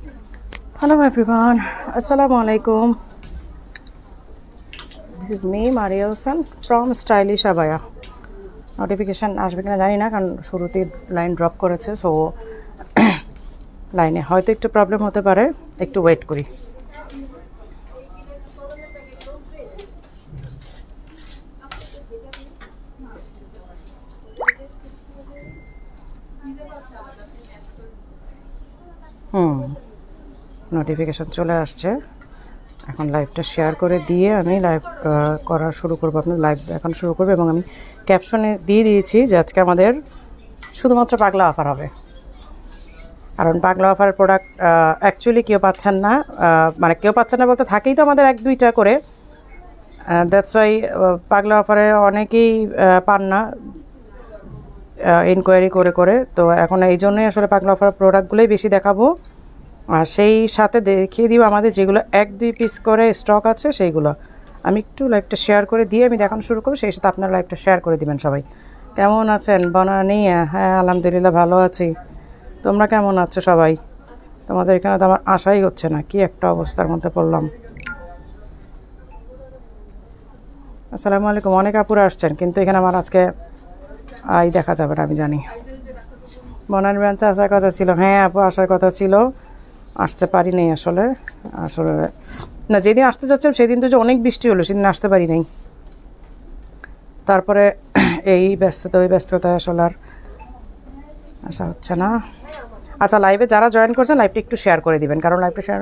Hello everyone, Assalamu alaikum. This is me, Maria Hossan from Stylish Abaya. Notification আসবে কিনা জানি না, কারণ শুরুতেই লাইন ড্রপ করেছে, সো লাইনে হয়তো একটু প্রবলেম হতে পারে, একটু ওয়েট করি। নোটিফিকেশান চলে আসছে। এখন লাইভটা শেয়ার করে দিয়ে আমি লাইভ করা শুরু করবো। আপনি লাইভ এখন শুরু করবো এবং আমি ক্যাপশনে দিয়ে দিয়েছি যে আজকে আমাদের শুধুমাত্র পাগলা অফার হবে। কারণ পাগলা অফারের প্রোডাক্ট অ্যাকচুয়ালি কেউ পাচ্ছেন না, মানে কেউ পাচ্ছেন না বলতে থাকেই তো আমাদের 1-2টা করে। দ্যাটস ওয়াই পাগলা অফারে অনেকেই পান না ইনকোয়ারি করে করে। তো এখন এই জন্যই আসলে পাগলা অফারের প্রোডাক্টগুলোই বেশি দেখাবো, আর সেই সাথে দেখিয়ে দিব আমাদের যেগুলো 1-2 পিস করে স্টক আছে সেইগুলো। আমি একটু লাইভটা শেয়ার করে দিয়ে আমি দেখানো শুরু করবো, সেই সাথে আপনারা লাইভটা শেয়ার করে দিবেন সবাই। কেমন আছেন বনানি? হ্যাঁ আলহামদুলিল্লাহ ভালো আছি। তোমরা কেমন আছো সবাই? তোমাদের এখানে তো আমার আশাই হচ্ছে না, কি একটা অবস্থার মধ্যে পড়লাম। আসসালামু আলাইকুম। অনেক আপুরা আসছেন, কিন্তু এখানে আমার আজকে দেখা যাবে না আমি জানি। বনানি ব্রাঞ্চে আসার কথা ছিল। হ্যাঁ আপু আসার কথা ছিল, আসতে পারি নাই আসলে না, যেদিন আসতে চাচ্ছিলাম সেদিন তো যে অনেক বৃষ্টি হলো, সেদিন আসতে পারি নাই। তারপরে এই ব্যস্ততা ওই ব্যস্ততায় আসলে আর আসা হচ্ছে না। আচ্ছা, লাইভে যারা জয়েন করছেন লাইভটা একটু শেয়ার করে দিবেন, কারণ লাইভটা শেয়ার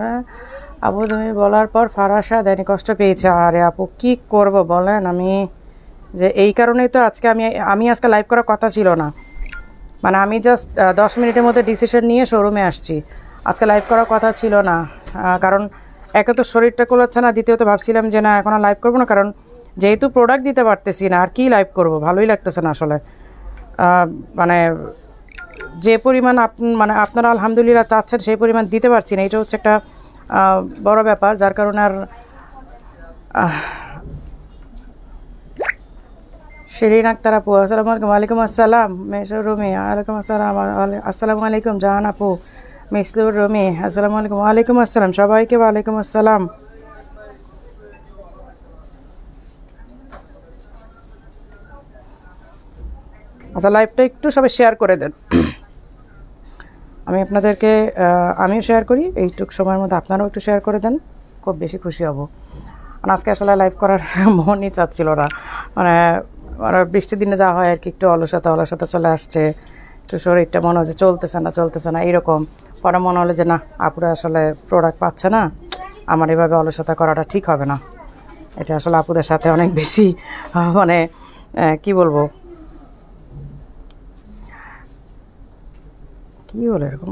আপু তুমি বলার পর ফারাসা দেয়নি কষ্ট পেয়েছে। আরে আপু কি করব বলেন, আমি যে এই কারণেই তো আজকে আমি আজকে লাইভ করার কথা ছিল না। মানে আমি জাস্ট 10 মিনিটের মধ্যে ডিসিশন নিয়ে শোরুমে আসছি। আজকে লাইভ করার কথা ছিল না, কারণ একে তো শরীরটা কোলাচ্ছে না, দ্বিতীয়ত ভাবছিলাম যে না এখন আর লাইভ করবো না, কারণ যেহেতু প্রোডাক্ট দিতে পারতেছি না আর কি লাইভ করব, ভালোই লাগতেছে না আসলে। মানে যে পরিমাণ মানে আপনারা আলহামদুলিল্লাহ চাচ্ছেন সেই পরিমাণ দিতে পারছি না, এটা হচ্ছে একটা বড় ব্যাপার, যার কারণে আর শিরিন আক্তার আপু আসসালামু আলাইকুম। ওয়ালাইকুম আসসালাম মেসুর রুমি। ওয়ালাইকুম আসসালাম। আসসালামু আলাইকুম জাহান আপু। মিসলুর রুমি আসসালামু আলাইকুম। ওয়ালাইকুম আসসালাম সবাইকে। ওয়ালাইকুম আসসালাম। আচ্ছা, লাইভটা একটু সবাই শেয়ার করে দেন। আমি আপনাদেরকে আমিও শেয়ার করি, এইটুকু সময়ের মধ্যে আপনারাও একটু শেয়ার করে দেন, খুব বেশি খুশি হব। আজকে আসলে লাইভ করার মনই চাচ্ছিল না, মানে বৃষ্টির দিনে যা হয় আর কি, একটু অলসতা চলে আসছে, একটু শরীরটা মনে হচ্ছে চলতেছে না এইরকম। পরে মনে হলো যে না, আপুরা আসলে প্রোডাক্ট পাচ্ছে না, আমার এভাবে অলসতা করাটা ঠিক হবে না। এটা আসলে আপুদের সাথে অনেক বেশি মানে কি বলবো, কি বলে এরকম।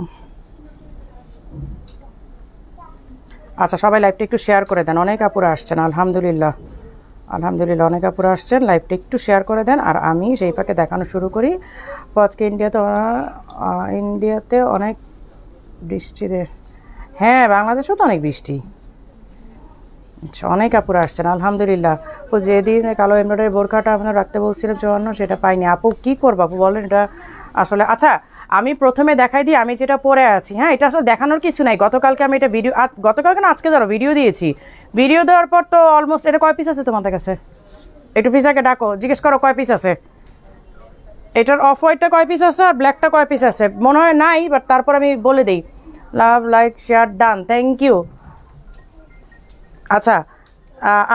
আচ্ছা, সবাই লাইভটা একটু শেয়ার করে দেন। অনেক আপুরা আসছেন আলহামদুলিল্লাহ, অনেক আপুরা আসছেন। লাইভটা একটু শেয়ার করে দেন আর আমি সেই ফাঁকে দেখানো শুরু করি। আজকে ইন্ডিয়াতে অনেক বৃষ্টি রে। হ্যাঁ, বাংলাদেশেও তো অনেক বৃষ্টি। আচ্ছা, অনেক আপুরা আসছেন আলহামদুলিল্লাহ। তো যেদিন কালো এমব্রয়ডারি বোরকাটা আপনার রাখতে বলছিলাম 54, সেটা পাইনি। আপু কী করবো আপু বলেন এটা আসলে। আচ্ছা, আমি প্রথমে দেখাই দিই আমি যেটা পরে আছি। হ্যাঁ, এটা আসলে দেখানোর কিছু নাই। গতকালকে আমি এটা গতকালকে না আজকে ধরো ভিডিও দিয়েছি। ভিডিও দেওয়ার পর তো অলমোস্ট এটা কয় পিস আছে তোমাদের কাছে? একটু ফিজাকে ডাকো, জিজ্ঞেস করো কয় পিস আছে। এটার অফ হোয়াইটটা কয় পিস আছে আর ব্ল্যাকটা কয় পিস আছে? মনে হয় নাই, বাট তারপর আমি বলে দিই। Love, like, share, done, thank you. আচ্ছা,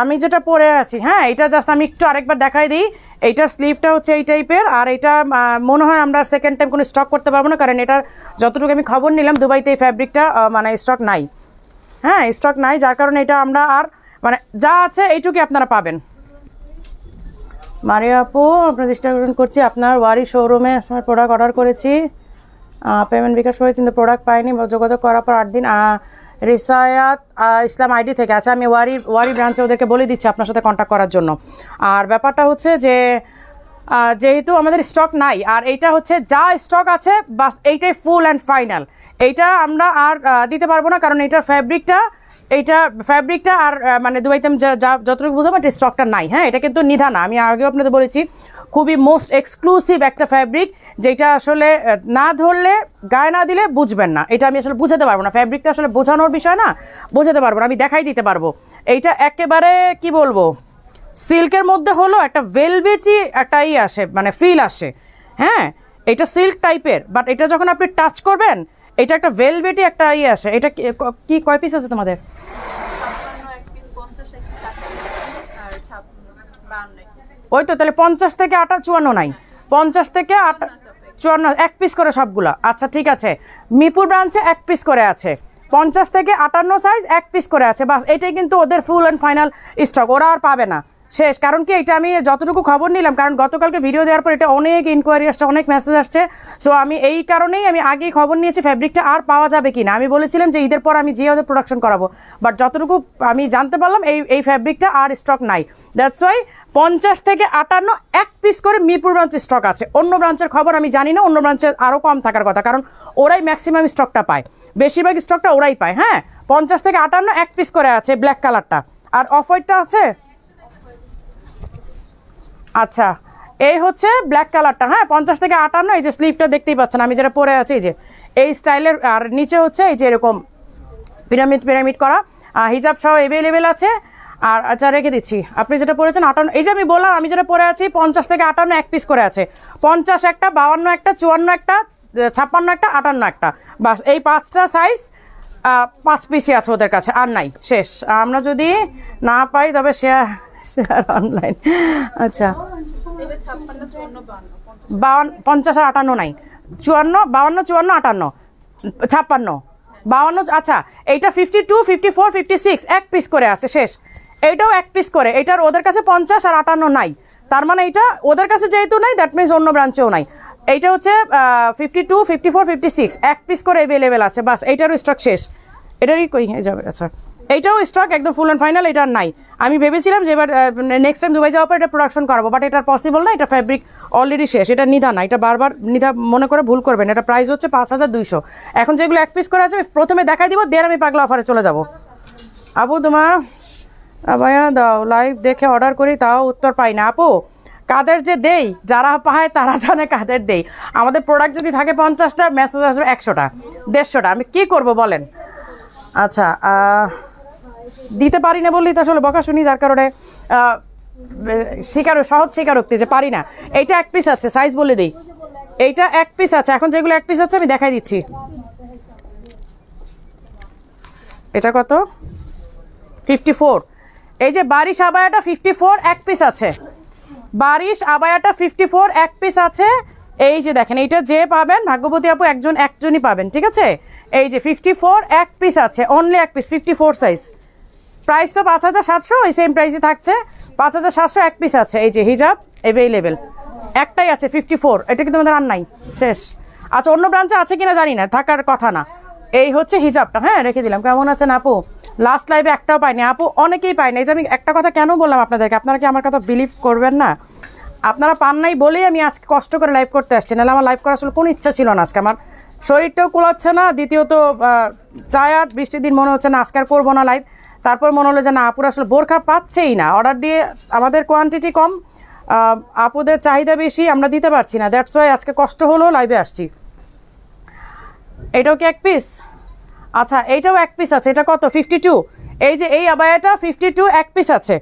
আমি যেটা পরে আছি, হ্যাঁ এটা জাস্ট আমি একটু আরেকবার দেখাই দিই। এইটার স্লিভটা হচ্ছে এই টাইপের, আর এটা মনে হয় আমরা সেকেন্ড টাইম কোনো স্টক করতে পারবো না, কারণ এটার যতটুকু আমি খবর নিলাম দুবাইতে এই ফ্যাব্রিকটা মানে স্টক নাই। হ্যাঁ, স্টক নাই, যার কারণে এটা আমরা আর মানে যা আছে এইটুকুই আপনারা পাবেন। মারিয়া আপু, আপনার ডিস্ট্রিবিউশন করছি আপনার ওয়ারি শোরুমে সময় প্রোডাক্ট অর্ডার করেছি, পেমেন্ট বিকাশ করে কিন্তু প্রোডাক্ট পাইনি, যোগাযোগ করার পর 8 দিন। রিসায়াত ইসলাম আইডি থেকে। আচ্ছা, আমি ওয়ারি ব্রাঞ্চে ওদেরকে বলে দিচ্ছি আপনার সাথে কন্ট্যাক্ট করার জন্য। আর ব্যাপারটা হচ্ছে যে যেহেতু আমাদের স্টক নাই, আর এইটা হচ্ছে যা স্টক আছে বাস এইটাই ফুল অ্যান্ড ফাইনাল। এইটা আমরা আর দিতে পারবো না, কারণ এইটার ফ্যাব্রিকটা আর মানে দুবাইতে যতটুকু বুঝলাম এটা স্টকটা নাই। হ্যাঁ, এটা কিন্তু নিধা না, আমি আগেও আপনাদের বলেছি খুবই মোস্ট এক্সক্লুসিভ একটা ফ্যাব্রিক, যেটা আসলে না ধরলে গায়ে না দিলে বুঝবেন না। এটা আমি আসলে বুঝাতে পারবো না, ফ্যাব্রিকটা আসলে বোঝানোর বিষয় না, বোঝাতে পারবো না, আমি দেখাই দিতে পারবো। এইটা একেবারে কি বলবো, সিল্কের মধ্যে হলো একটা ভেলভেটি একটা আসে, মানে ফিল আসে। হ্যাঁ, এটা সিল্ক টাইপের, বাট এটা যখন আপনি টাচ করবেন এটা একটা ভেলভেটি একটা আসে। এটা কি কয় পিস আছে তোমাদের? ওই তো, তাহলে 50 থেকে 54 নাই, 50 থেকে 54 এক পিস করে সবগুলা। আচ্ছা ঠিক আছে, মিরপুর ব্রাঞ্চে এক পিস করে আছে, 50 থেকে 58 সাইজ এক পিস করে আছে, বাস এটাই কিন্তু ওদের ফুল অ্যান্ড ফাইনাল স্টক, ওরা আর পাবে না, শেষ। কারণ কি, এটা আমি যতটুকু খবর নিলাম, কারণ গতকালকে ভিডিও দেওয়ার পর এটা অনেক ইনকোয়ারি আসছে, অনেক মেসেজ আসছে, সো আমি এই কারণেই আমি আগেই খবর নিয়েছি ফ্যাব্রিকটা আর পাওয়া যাবে কি না। আমি বলেছিলাম যে ঈদের পর আমি যে ওদের প্রোডাকশন করাবো, বাট যতটুকু আমি জানতে পারলাম এই ফ্যাব্রিকটা আর স্টক নাই। দ্যাটস ওয়াই 50 থেকে 58 এক পিস করে মিরপুর ব্রাঞ্চের স্টক আছে। অন্য ব্রাঞ্চের খবর আমি জানি না, অন্য ব্রাঞ্চের আরও কম থাকার কথা, কারণ ওরাই ম্যাক্সিমাম স্টকটা পায়, বেশিরভাগ স্টকটা ওরাই পায়। হ্যাঁ, 50 থেকে 58 এক পিস করে আছে ব্ল্যাক কালারটা, আর অফ হোয়াইটটা আছে। আচ্ছা, এই হচ্ছে ব্ল্যাক কালারটা। হ্যাঁ, 50 থেকে 58, এই যে স্লিভটা দেখতেই পাচ্ছেন আমি যেটা পরে আছি, এই যে এই স্টাইলের, আর নিচে হচ্ছে এই যে এরকম পিরামিড করা, হিজাব সহ অ্যাভেলেবেল আছে। আর আচ্ছা রেখে দিচ্ছি, আপনি যেটা পরেছেন 58, এই যে আমি বললাম আমি যেটা পরে আছি 50 থেকে 58 এক পিস করে আছে, 50 একটা, 52 একটা, 54 একটা, 56 একটা, 58 একটা, বাস এই 5টা সাইজ 5 পিসই আছে ওদের কাছে, আর নাই, শেষ। আমরা যদি না পাই তবে শেয়ার অনলাইন। আচ্ছা, 50 আর 58 নাই, 54, 52, 54, 58, 56, 52। আচ্ছা, এইটা 52, 54, 56 এক পিস করে আছে, শেষ। এইটাও এক পিস করে, এইটার ওদের কাছে 50 আর 58 নাই, তার মানে এইটা ওদের কাছে যেহেতু নাই, দ্যাট মিনস অন্য ব্রাঞ্চেও নাই। এইটা হচ্ছে 52, 54, 56 এক পিস করে অ্যাভেলেবেল আছে, বাস এইটারও স্টক শেষ। এটারই কই হয়ে যাবে। আচ্ছা, এইটাও স্টক একদম ফুল অ্যান্ড ফাইনাল, এটা নাই। আমি ভেবেছিলাম যে এবার নেক্সট টাইম দুবাই যাওয়ার পর এটা প্রোডাকশন করাবো, বাট এটা পসিবল না, এটা ফ্যাব্রিক অলরেডি শেষ। এটা নিদা না, এটা বারবার নিদা মনে করে ভুল করবেন। এটা প্রাইস হচ্ছে 5200। এখন যেগুলো এক পিস করে আছে প্রথমে দেখাই দিব, দেন আমি পাগলা অফারে চলে যাব। আপু তোমার ভাইয়া দাও, লাইভ দেখে অর্ডার করি তাও উত্তর পাই না। আপু কাদের যে দেই, যারা পায় তারা জানে কাদের দেই। আমাদের প্রোডাক্ট যদি থাকে 50টা, মেসেজ আসবে 100টা, 150টা, আমি কি করব বলেন। আচ্ছা, দিতে পারি না বললেই তো আসলে বকা শুনি, যার কারণে সহজ স্বীকারোক্তি যে পারি না। এইটা এক পিস আছে, সাইজ বলে দিই, এইটা এক পিস আছে। এখন যেগুলো এক পিস আছে আমি দেখাই দিচ্ছি। এটা কত? 54। এই যে বারিশ আবায়াটা 54 এক পিস আছে, বারিশ আবায়াটা 54 এক পিস আছে। এই যে দেখেন, এইটা যে পাবেন ভাগ্যবতী আপু একজনই পাবেন, ঠিক আছে। এই যে 54 এক পিস আছে, অনলি এক পিস, 54 সাইজ। প্রাইস তো 5700, ওই সেম প্রাইসই থাকছে, 5700 এক পিস আছে। এই যে হিজাব অ্যাভেলেবেল একটাই আছে 54, এটা কিন্তু আমাদের আর নাই, শেষ। আচ্ছা, অন্য ব্রাঞ্চে আছে কিনা জানি না, থাকার কথা না। এই হচ্ছে হিজাবটা, হ্যাঁ রেখে দিলাম। কেমন আছেন আপু? লাস্ট লাইভে একটাও পাইনি আপু, অনেকেই পাইনি। এই যে আমি একটা কথা কেন বললাম আপনাদেরকে, আপনারা কি আমার কথা বিলিভ করবেন না? আপনারা পান নাই বলেই আমি আজকে কষ্ট করে লাইভ করতে আসছি, নাহলে আমার লাইভ করার আসলে কোনো ইচ্ছা ছিল না। আজকে আমার শরীরটাও কুলাচ্ছে না, দ্বিতীয়ত টায়ার্ড, বৃষ্টির দিন মনে হচ্ছে না আজকে আর করবো না লাইভ। তারপর মনে হলো যে না, আপুরা আসলে বোরখা পাচ্ছেই না, অর্ডার দিয়ে আমাদের কোয়ান্টিটি কম, আপুদের চাহিদা বেশি, আমরা দিতে পারছি না, দ্যাটস ওয়াই আজকে কষ্ট হলো লাইভে আসছি। এটাও কি এক পিস? আচ্ছা, এইটাও এক পিস আছে। এটা কত? 52। এই যে এই আবায়াটা 52 এক পিস আছে,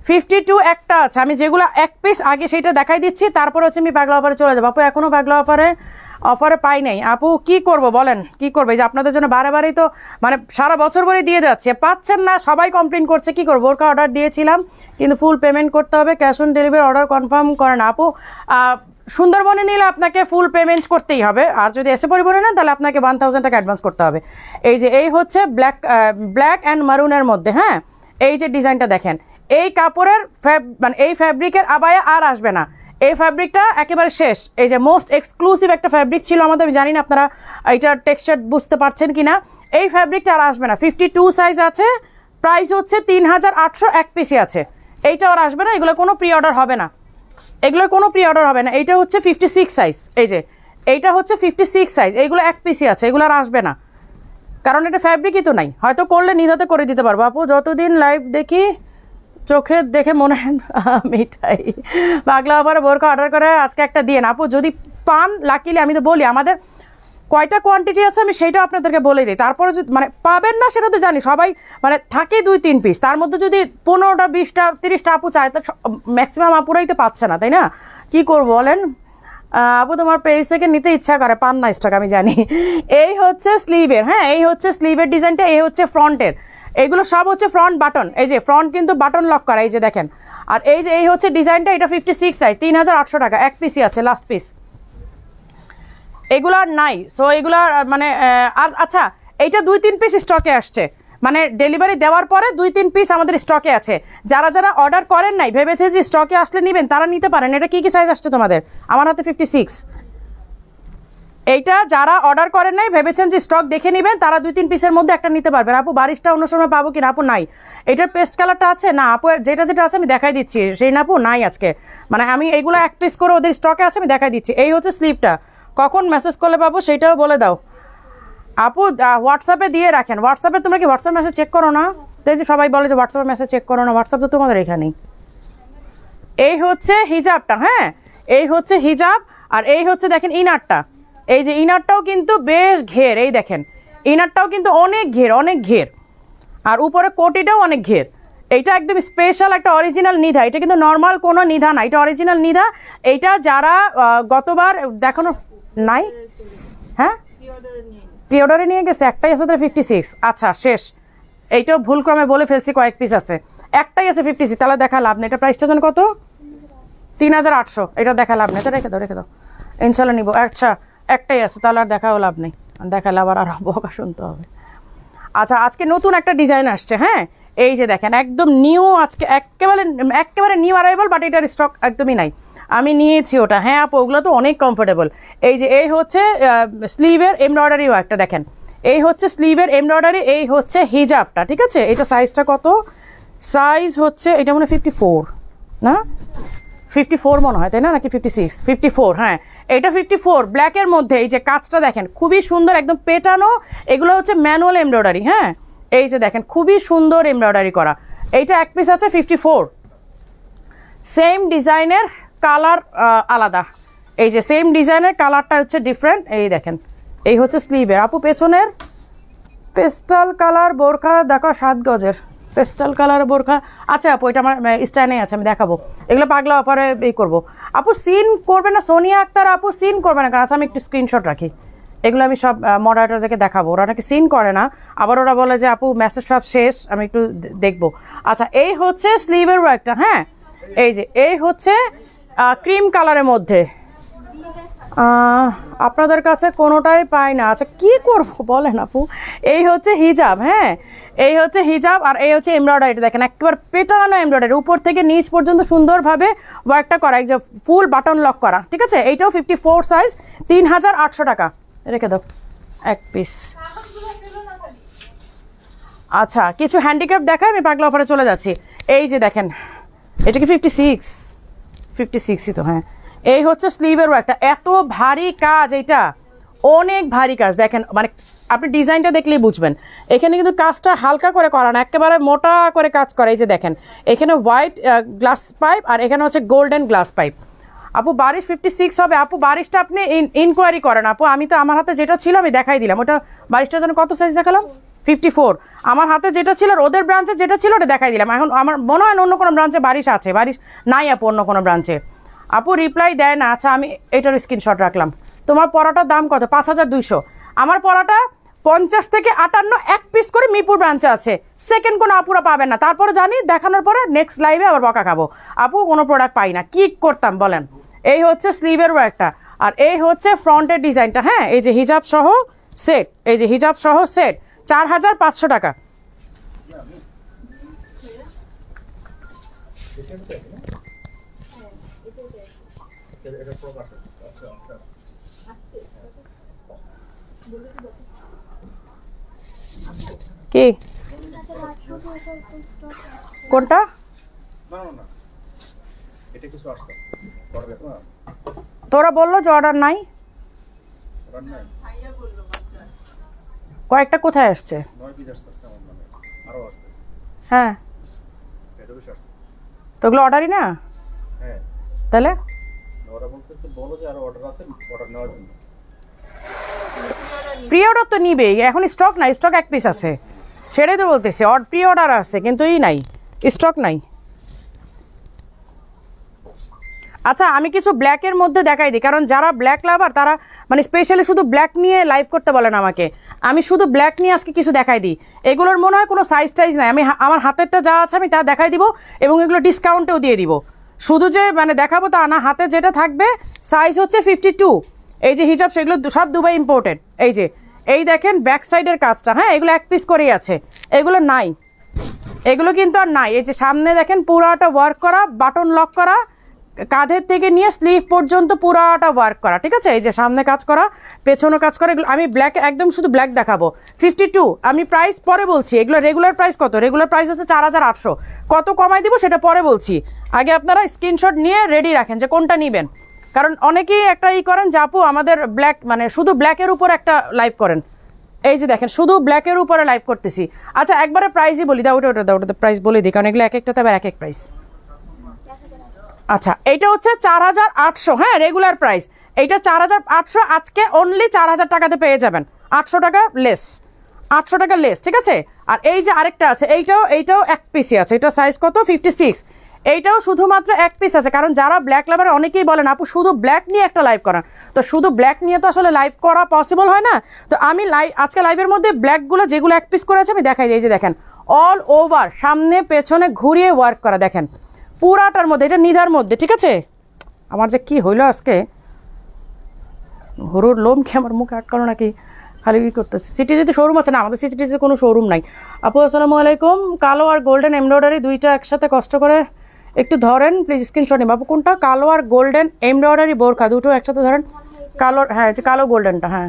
52 একটা আছে। আমি যেগুলো এক পিস আগে সেইটা দেখাই দিচ্ছি, তারপর হচ্ছে আমি পাগলা অফারে চলে যাবো। আপু এখনও পাগলা অফারে পাই নাই। আপু কি করব বলেন, কি করবো? এই যে আপনাদের জন্য বারেবারই তো মানে সারা বছর ভরে দিয়ে যাচ্ছে, পাচ্ছেন না, সবাই কমপ্লেন করছে। কি করবো? বোরকা অর্ডার দিয়েছিলাম কিন্তু ফুল পেমেন্ট করতে হবে, cash on delivery order confirm করেন। আপু সুন্দরবনে নিলে আপনাকে ফুল পেমেন্ট করতেই হবে, আর যদি এসে পরিবহনে নেন তাহলে আপনাকে 1000 টাকা অ্যাডভান্স করতে হবে। এই যে এই হচ্ছে ব্ল্যাক অ্যান্ড মারুনের মধ্যে, হ্যাঁ এই যে ডিজাইনটা দেখেন, এই কাপড়ের মানে এই ফ্যাব্রিকের আবায়া আর আসবে না, এই ফ্যাব্রিকটা একেবারে শেষ। এই যে মোস্ট এক্সক্লুসিভ একটা ফ্যাব্রিক ছিল আমাদের, আমি জানি না আপনারা এইটার টেক্সচার বুঝতে পারছেন কি না। এই ফ্যাব্রিকটা আর আসবে না, 52 সাইজ আছে, প্রাইস হচ্ছে 3800, এক পিসি আছে। এইটা আর আসবে না, এগুলো কোনো প্রি অর্ডার হবে না, এগুলোর কোনো প্রি অর্ডার হবে না। এইটা হচ্ছে 56 সাইজ, এই যে এইটা হচ্ছে 56 সাইজ, এইগুলো এক পিসি আছে, এগুলো আর আসবে না, কারণ এটা ফ্যাব্রিকই তো নাই। হয়তো করলে নিধাতে করে দিতে পারবো। আপু যতদিন লাইভ দেখি চোখে দেখে মনে হয় মিঠাই। পাগলা আবার বোরকা অর্ডার করে আজকে একটা দিয়ে না আপু, যদি পান লাকিলি আমি তো বলি আমাদের কয়টা কোয়ান্টিটি আছে আমি সেইটাও আপনাদেরকে বলে দিই, তারপরে যদি মানে পাবেন না সেটা তো জানি সবাই, মানে থাকে 2-3 পিস, তার মধ্যে যদি 15টা 20টা 30টা আপু চায় তো ম্যাক্সিমাম আপুরাই তো পাচ্ছে না, তাই না? কি করব বলেন? আপু তোমার পেজ থেকে নিতে ইচ্ছা করে, পান না স্টক আমি জানি। এই হচ্ছে স্লিভের, হ্যাঁ এই হচ্ছে স্লিভের ডিজাইনটা, এই হচ্ছে ফ্রন্টের, এইগুলো সব হচ্ছে ফ্রন্ট বাটন, এই যে ফ্রন্ট কিন্তু বাটন লক করা, এই যে দেখেন। আর এই যে এই হচ্ছে ডিজাইনটা, এটা 56 সাইজ, 3800 টাকা, এক পিসই আছে, লাস্ট পিস, এগুলো আর নাই। সো এগুলো মানে আর আচ্ছা, এইটা 2-3 পিস স্টকে আসছে, মানে ডেলিভারি দেওয়ার পরে 2-3 পিস আমাদের স্টকে আছে। যারা যারা অর্ডার করেন নাই, ভেবেছে যে স্টকে আসলে নেবেন, তারা নিতে পারেন। এটা কী কী সাইজ আসছে তোমাদের? আমার হাতে 56। এইটা যারা অর্ডার করেন নাই, ভেবেছেন যে স্টক দেখে নেবেন, তারা 2-3 পিসের মধ্যে একটা নিতে পারবেন। আপু বারিশটা অন্য সময় পাবো কি না? আপু নাই। এটার পেস্ট কালারটা আছে না আপু, যেটা যেটা আছে আমি দেখাই দিচ্ছি, সেই না আপু নাই আজকে, মানে আমি এইগুলো এক পিস করে ওদের স্টকে আছে, আমি দেখাই দিচ্ছি। এই হচ্ছে স্লিপটা, কখন মেসেজ করলে পাবো সেইটাও বলে দাও আপু। হোয়াটসঅ্যাপে দিয়ে রাখেন, হোয়াটসঅ্যাপে তোমরা কি হোয়াটসঅ্যাপ মেসেজ চেক করো না? তাই যে সবাই বলে যে হোয়াটসঅ্যাপে মেসেজ চেক করো না, হোয়াটসঅ্যাপ তো তোমাদের এখানেই। এই হচ্ছে হিজাবটা, হ্যাঁ এই হচ্ছে হিজাব। আর এই হচ্ছে দেখেন ইনারটা, এই যে ইনারটাও কিন্তু বেশ ঘের, এই দেখেন ইনারটাও কিন্তু অনেক ঘের, অনেক ঘের। আর উপরে কোটিটাও অনেক ঘের। এইটা একদম স্পেশাল একটা অরিজিনাল নিধা, এটা কিন্তু নর্মাল কোনো নিধা না, এটা অরিজিনাল নিধা। এইটা যারা গতবার দেখানো নাই, হ্যাঁ প্রি অর্ডারে নিয়ে গেছে, একটাই আছে তাহলে 56। আচ্ছা শেষ, এইটাও ভুলক্রমে বলে ফেলছি, কয়েক পিস আছে, একটাই আছে 56, তাহলে দেখা লাভ নেই। এটা প্রাইসটা যেন কত? 3800। এটা দেখা লাভ নেই, তো রেখে দাও রেখে দাও, ইনশাল্লাহ নিবো। আচ্ছা একটাই আছে, তাহলে আর দেখাও লাভ নেই, দেখালে আবার আর বকা শুনতে হবে। আচ্ছা আজকে নতুন একটা ডিজাইন আসছে, হ্যাঁ এই যে দেখেন একদম নিউ, আজকে একেবারে একেবারে নিউ অ্যারাইভাল, বাট এটার স্টক একদমই নাই, আমি নিয়েছি ওটা। হ্যাঁ আপু ওগুলো তো অনেক কমফোর্টেবল। এই যে এই হচ্ছে স্লিভের এমব্রয়ডারি ওয়ার্কটা দেখেন, এই হচ্ছে স্লিভের এমব্রয়ডারি, এই হচ্ছে হিজাবটা, ঠিক আছে? এটা সাইজটা কত? সাইজ হচ্ছে এটা মনে হয় 54 না, 54 মনে হয়, তাই না? নাকি 56? 54, হ্যাঁ এটা 54 ব্ল্যাকের মধ্যে। এই যে কাজটা দেখেন খুবই সুন্দর, একদম পেটানো, এগুলো হচ্ছে ম্যানুয়াল এমব্রয়ডারি, হ্যাঁ এই যে দেখেন খুবই সুন্দর এমব্রয়ডারি করা। এইটা এক পিস আছে 54, সেম ডিজাইনের কালার আলাদা, এই যে সেম ডিজাইনের কালারটা হচ্ছে ডিফারেন্ট। এই দেখেন এই হচ্ছে স্লিভের, আপু পেছনের পেস্টাল কালার বোরখা দেখো, 7 গজের পেস্টাল কালার বোরখা। আচ্ছা আপু এটা আমার স্ট্যান্ডে আছে, আমি দেখাবো, এগুলো পাগলা অফারে এই করবো। আপু সিন করবে না সোনিয়া আক্তার, আপু সিন করবে না কেন? আচ্ছা আমি একটু স্ক্রিনশট রাখি, এগুলো আমি সব মডারেটরদেরকে দেখাবো, ওরা নাকি সিন করে না, আবার ওরা বলে যে আপু মেসেজ সব শেষ, আমি একটু দেখবো। আচ্ছা এই হচ্ছে স্লিভের ওয়ার্কটা, হ্যাঁ এই যে এই হচ্ছে ক্রিম কালারের মধ্যে, আপনাদের কাছে কোনোটাই পাই না। আচ্ছা কি করবো বলেন আপু? এই হচ্ছে হিজাব, হ্যাঁ এই হচ্ছে হিজাব, আর এই হচ্ছে এমব্রয়ডারিটা দেখেন, একবার পেটানো এমব্রয়ডারি, উপর থেকে নিচ পর্যন্ত সুন্দরভাবে ওয়ার্কটা করা, এই যে ফুল বাটন লক করা, ঠিক আছে? এইটাও 54 সাইজ, 3800 টাকা, রেখে দাও এক পিস। আচ্ছা কিছু হ্যান্ডিক্রাফট দেখায়, আমি পাগলা অফারে চলে যাচ্ছি। এই যে দেখেন এটা কি 56? 56ই তো, হ্যাঁ এই হচ্ছে স্লিভের ওয়ার্কটা, এত ভারী কাজ, এটা অনেক ভারী কাজ দেখেন, মানে আপনি ডিজাইনটা দেখলেই বুঝবেন। এখানে কিন্তু কাজটা হালকা করে করা না, একেবারে মোটা করে কাজ করে। এই যে দেখেন এখানে হোয়াইট গ্লাস পাইপ, আর এখানে হচ্ছে গোল্ডেন গ্লাস পাইপ। আপু বারিশ 56 হবে? আপু বারিশটা আপনি ইনকোয়ারি করেন আপু, আমি তো আমার হাতে যেটা ছিল আমি দেখাই দিলাম, ওটা বারিশটা যেন কত সাইজ দেখালাম? 54। আমার হাতে যেটা ছিল, ওদের ব্রাঞ্চে যেটা ছিল ওটা দেখাই দিলাম। এখন আমার মনে হয় অন্য কোনো ব্রাঞ্চে বারিশ আছে, বারিশ নাই আপু অন্য কোনো ব্রাঞ্চে। আপু রিপ্লাই দেয় না, আচ্ছা আমি এটার স্ক্রিনশট রাখলাম। তোমার পড়াটার দাম কত? 5200। আমার পড়াটা 50 থেকে 58 এক পিস করে মিরপুর ব্রাঞ্চে আছে, সেকেন্ড কোনো আপুরা পাবেন না। তারপরে জানি দেখানোর পরে নেক্সট লাইভে আবার বকা খাবো, আপু কোনো প্রোডাক্ট পাই না, কি করতাম বলেন? এই হচ্ছে স্লিভের ওয়ার্কটা, আর এই হচ্ছে ফ্রন্টের ডিজাইনটা, হ্যাঁ এই যে হিজাব সহ সেট, এই যে হিজাব সহ সেট 4500 টাকা। কি কোনটা? তোরা বললো যে অর্ডার নাই, কয়েকটা কোথায় আসছে? হ্যাঁ তো ওগুলো অর্ডারই না? হ্যাঁ। তাহলে ওরা বলছে তো বলো যে আর অর্ডার আছে, অর্ডার নেওয়ার জন্য। প্রি অর্ডার তো নিবেই, এখন স্টক নাই, স্টক এক পিস আছে, সেটাই তো বলতেছি। প্রি অর্ডার আছে কিন্তু নাই, স্টক নাই। আচ্ছা আমি কিছু ব্ল্যাকের মধ্যে দেখাই দিই, কারণ যারা ব্ল্যাক লাভার তারা মানে স্পেশালি শুধু ব্ল্যাক নিয়ে লাইভ করতে বলেন আমাকে, আমি শুধু ব্ল্যাক নিয়ে আজকে কিছু দেখাই দিই। এগুলোর মনে হয় কোনো সাইজ টাইজ নাই, আমি আমার হাতেরটা যা আছে আমি তা দেখাই দিব, এবং এগুলো ডিসকাউন্টেও দিয়ে দিব। শুধু যে মানে দেখাবো তা না, হাতে যেটা থাকবে সাইজ হচ্ছে 52। এই যে হিজাব সেগুলো সব দুবাই ইম্পোর্টেড। এই দেখেন ব্যাক সাইডের কাজটা, হ্যাঁ এগুলো এক পিস করেই আছে, এগুলো নাই, এগুলো কিন্তু আর নাই। এই যে সামনে দেখেন পুরাটা ওয়ার্ক করা, বাটন লক করা, কাঁধের থেকে নিয়ে স্লিভ পর্যন্ত পুরাটা ওয়ার্ক করা, ঠিক আছে। এই যে সামনে কাজ করা, পেছনে কাজ করা, এগুলো আমি ব্ল্যাক একদম শুধু ব্ল্যাক দেখাবো। 52। আমি প্রাইস পরে বলছি, এগুলো রেগুলার প্রাইস কত? রেগুলার প্রাইস হচ্ছে 4800। কত কমাই দিব সেটা পরে বলছি, আগে আপনারা স্ক্রিনশট নিয়ে রেডি রাখেন যে কোনটা নেবেন। কারণ অনেকেই একটা করেন যে আপু আমাদের ব্ল্যাক মানে শুধু ব্ল্যাকের উপর একটা লাইভ করেন, এই যে দেখেন শুধু ব্ল্যাকের উপরে লাইভ করতেছি। আচ্ছা একবারে প্রাইসই বলি, দাও ওটা প্রাইস বলে দিই, কারণ এগুলো এক একটাতে আবার এক এক প্রাইস। আচ্ছা এইটা হচ্ছে 4800, হ্যাঁ রেগুলার প্রাইস। এইটা 4800, আজকে অনলি 4000 টাকাতে পেয়ে যাবেন, 800 টাকা লেস, 800 টাকা লেস, ঠিক আছে। আর এই যে আরেকটা আছে, এইটাও এক পিসই আছে, এটা সাইজ কত? 56। এইটাও শুধুমাত্র এক পিস আছে, কারণ যারা ব্ল্যাক লাভার অনেকেই বলেন আপু শুধু ব্ল্যাক নিয়ে একটা লাইভ করান, তো শুধু ব্ল্যাক নিয়ে তো আসলে লাইভ করা পসিবল হয় না। তো আমি আজকে লাইভের মধ্যে ব্ল্যাকগুলো যেগুলো এক পিস করে আছে আমি দেখাই দিই। এই যে দেখেন অল ওভার সামনে পেছনে ঘুরিয়ে ওয়ার্ক করা, দেখেন পুরাটার মধ্যে, এটা নিদার মধ্যে, ঠিক আছে। আমার যে কি হইলো আজকে, হরুর লোম কি আমার মুখে আটকানো নাকি, খালি কি করতেছে। সিটিজিতে শোরুম আছে না? আমাদের সিটিজিতে কোনো শোরুম নাই। আপু আসসালামু আলাইকুম, কালো আর গোল্ডেন এমব্রয়ডারি দুইটা একসাথে কষ্ট করে একটু ধরেন প্লিজ, স্ক্রিনশট নিন। আপু কোনটা? কালো আর গোল্ডেন এমব্রয়ডারি বোরখা দুটো একসাথে ধরেন, কালো, হ্যাঁ যে কালো গোল্ডেনটা, হ্যাঁ